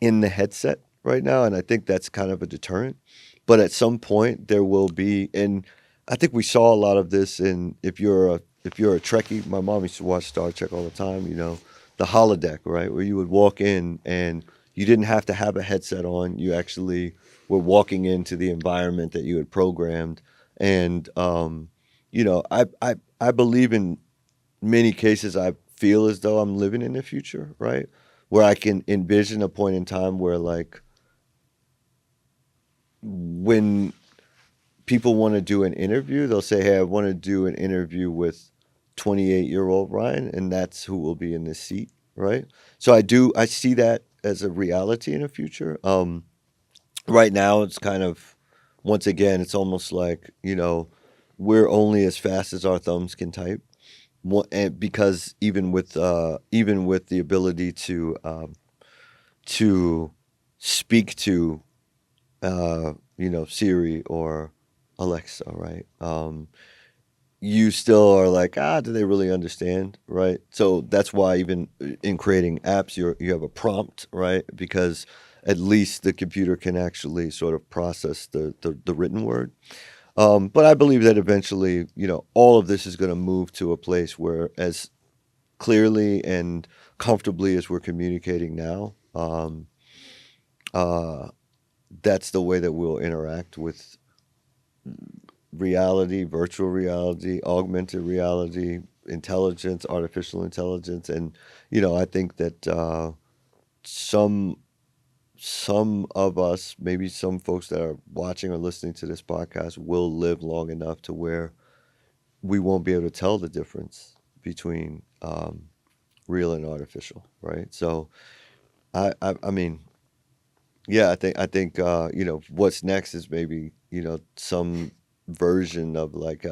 A: in the headset right now, and I think that's kind of a deterrent. But at some point there will be, and I think we saw a lot of this in if you're a Trekkie. My mom used to watch Star Trek all the time. You know, the holodeck, right, where you would walk in and you didn't have to have a headset on. You actually were walking into the environment that you had programmed, and you know, I believe in many cases I feel as though I'm living in the future, right? Where I can envision a point in time where, like, when people want to do an interview, they'll say, "Hey, I want to do an interview with 28-year-old Ryan," and that's who will be in this seat, right? So I see that as a reality in the future. Right now, it's kind of, once again, it's almost like, you know, we're only as fast as our thumbs can type. And because even with the ability to speak to you know, Siri or Alexa, right? You still are like, do they really understand, right? So that's why even in creating apps, you have a prompt, right? Because at least the computer can actually sort of process the written word. But I believe that eventually, you know, all of this is going to move to a place where, as clearly and comfortably as we're communicating now, that's the way that we'll interact with reality, virtual reality, augmented reality, intelligence, artificial intelligence. And, you know, I think that some of us, maybe some folks that are watching or listening to this podcast, will live long enough to where we won't be able to tell the difference between real and artificial, right? So, I mean, yeah, I think you know, what's next is maybe, you know, some version of like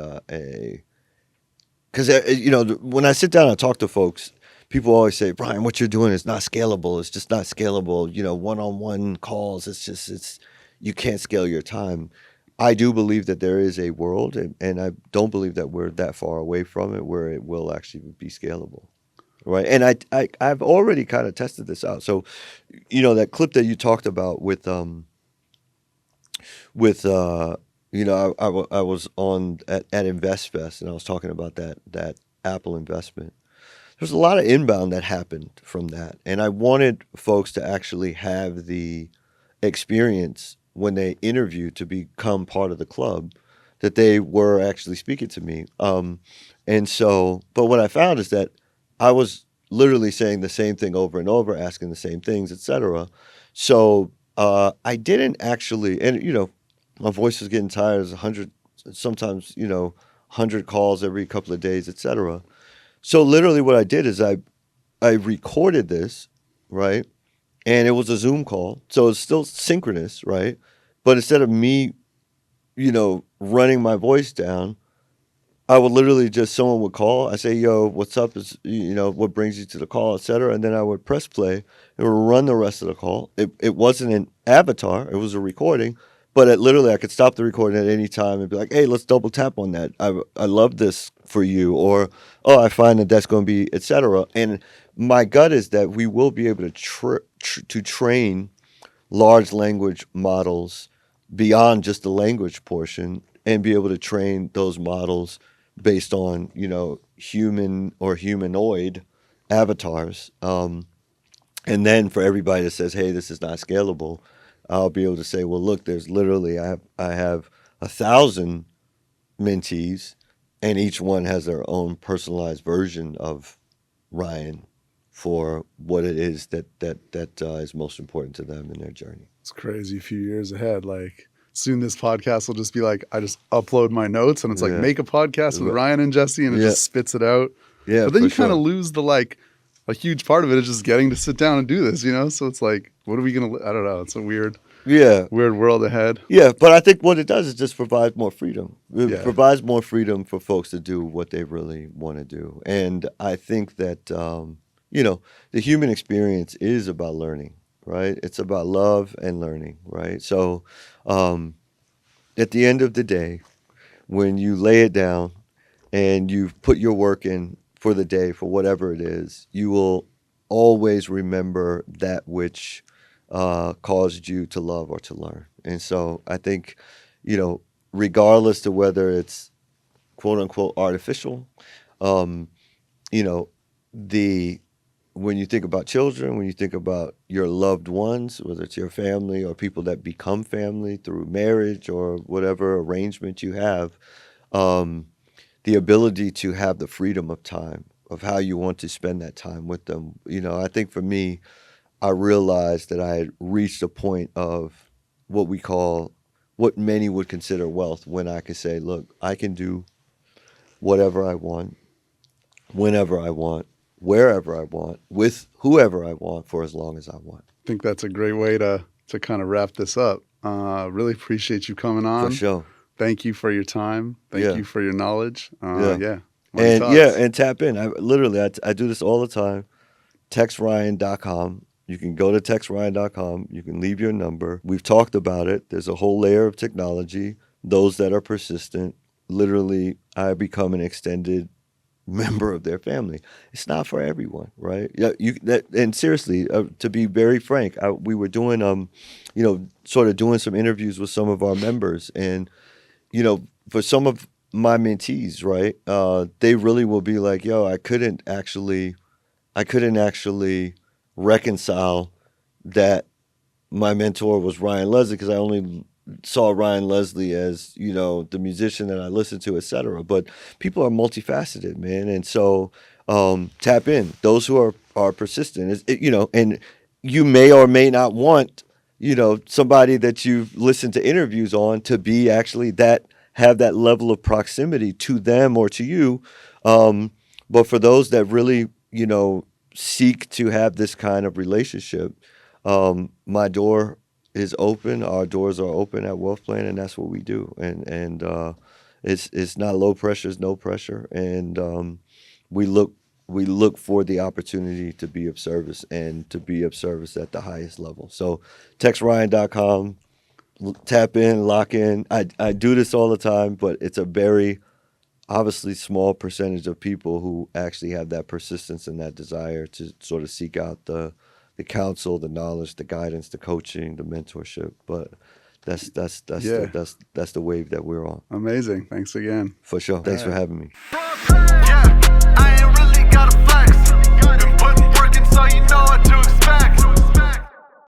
A: because you know, when I sit down and talk to folks, people always say, "Brian, what you're doing is not scalable. It's just not scalable. You know, one-on-one calls. It's you can't scale your time." I do believe that there is a world, and I don't believe that we're that far away from it where it will actually be scalable, right? And I've already kind of tested this out. So, you know, that clip that you talked about with you know, I was on at InvestFest and I was talking about that Apple investment. There's a lot of inbound that happened from that, and I wanted folks to actually have the experience when they interview to become part of the club, that they were actually speaking to me. And so, but what I found is that I was literally saying the same thing over and over, asking the same things, etc. So I didn't actually, and you know, my voice was getting tired. It's 100, sometimes, you know, 100 calls every couple of days, etc. So literally, what I did is I recorded this, right, and it was a Zoom call, so it's still synchronous, right? But instead of me, you know, running my voice down, I would literally just, someone would call. I say, "Yo, what's up? Is, you know, what brings you to the call, etc." And then I would press play and would run the rest of the call. It wasn't an avatar; it was a recording. But literally, I could stop the recording at any time and be like, "Hey, let's double tap on that. I love this for you," or, "Oh, I find that that's going to be," etc. And my gut is that we will be able to train large language models beyond just the language portion, and be able to train those models based on, you know, human or humanoid avatars. And then for everybody that says, "Hey, this is not scalable," I'll be able to say, "Well, look, there's literally, I have 1,000 mentees, and each one has their own personalized version of Ryan for what it is that is most important to them in their journey."
B: It's crazy. A few years ahead. Like, soon this podcast will just be like, I just upload my notes and it's like,
A: Yeah.
B: make a podcast with Ryan and Jesse, and it
A: Yeah.
B: just spits it out.
A: Yeah,
B: But then
A: for
B: you kind of
A: sure.
B: lose the, like, a huge part of it is just getting to sit down and do this, you know? So it's like, what are we going to, I don't know. It's a weird
A: Yeah.
B: world ahead.
A: Yeah, but I think what it does is just provide more freedom. It
B: Yeah.
A: provides more freedom for folks to do what they really want to do. And I think that, you know, the human experience is about learning, right? It's about love and learning, right? So at the end of the day, when you lay it down and you've put your work in for the day, for whatever it is, you will always remember that which caused you to love or to learn. And so I think, regardless to whether it's quote unquote artificial, um, you know, the when you think about children, when you think about your loved ones, whether it's your family or people that become family through marriage or whatever arrangement you have, um, the ability to have the freedom of time, of how you want to spend that time with them. I think for me, I realized that I had reached a point of what many would consider wealth, when I could say, look, I can do whatever I want, whenever I want, wherever I want, with whoever I want, for as long as I want.
B: I think that's a great way to kind of wrap this up. Really appreciate you coming on.
A: For sure.
B: Thank you for your time. Thank you for your knowledge.
A: Yeah.
B: Money
A: And
B: talks.
A: and tap in. I do this all the time. TextRyan.com. You can go to TextRyan.com. You can leave your number. We've talked about it. There's a whole layer of technology. Those that are persistent, literally, I become an extended member of their family. It's not for everyone, right? Yeah, and seriously, to be very frank, we were doing, sort of doing some interviews with some of our members, and for some of my mentees, right, they really will be like, "Yo, I couldn't actually reconcile that my mentor was Ryan Leslie, because I only saw Ryan Leslie as, the musician that I listened to, et cetera." But people are multifaceted, man. And so tap in. Those who are persistent, and you may or may not want, somebody that you've listened to interviews on to be actually have that level of proximity to them or to you. But for those that really, seek to have this kind of relationship, my door is open. Our doors are open at WealthPlan, and that's what we do. And it's not low pressure, it's no pressure. And we look for the opportunity to be of service, and to be of service at the highest level. So TextRyan.com, tap in, lock in. I do this all the time, but it's a very obviously small percentage of people who actually have that persistence and that desire to sort of seek out the counsel, the knowledge, the guidance, the coaching, the mentorship. But that's the wave that we're on.
B: Amazing. Thanks again.
A: For sure. Thanks for having me.
C: Yeah, I ain't really got a flex. Been putting work in, so you know I do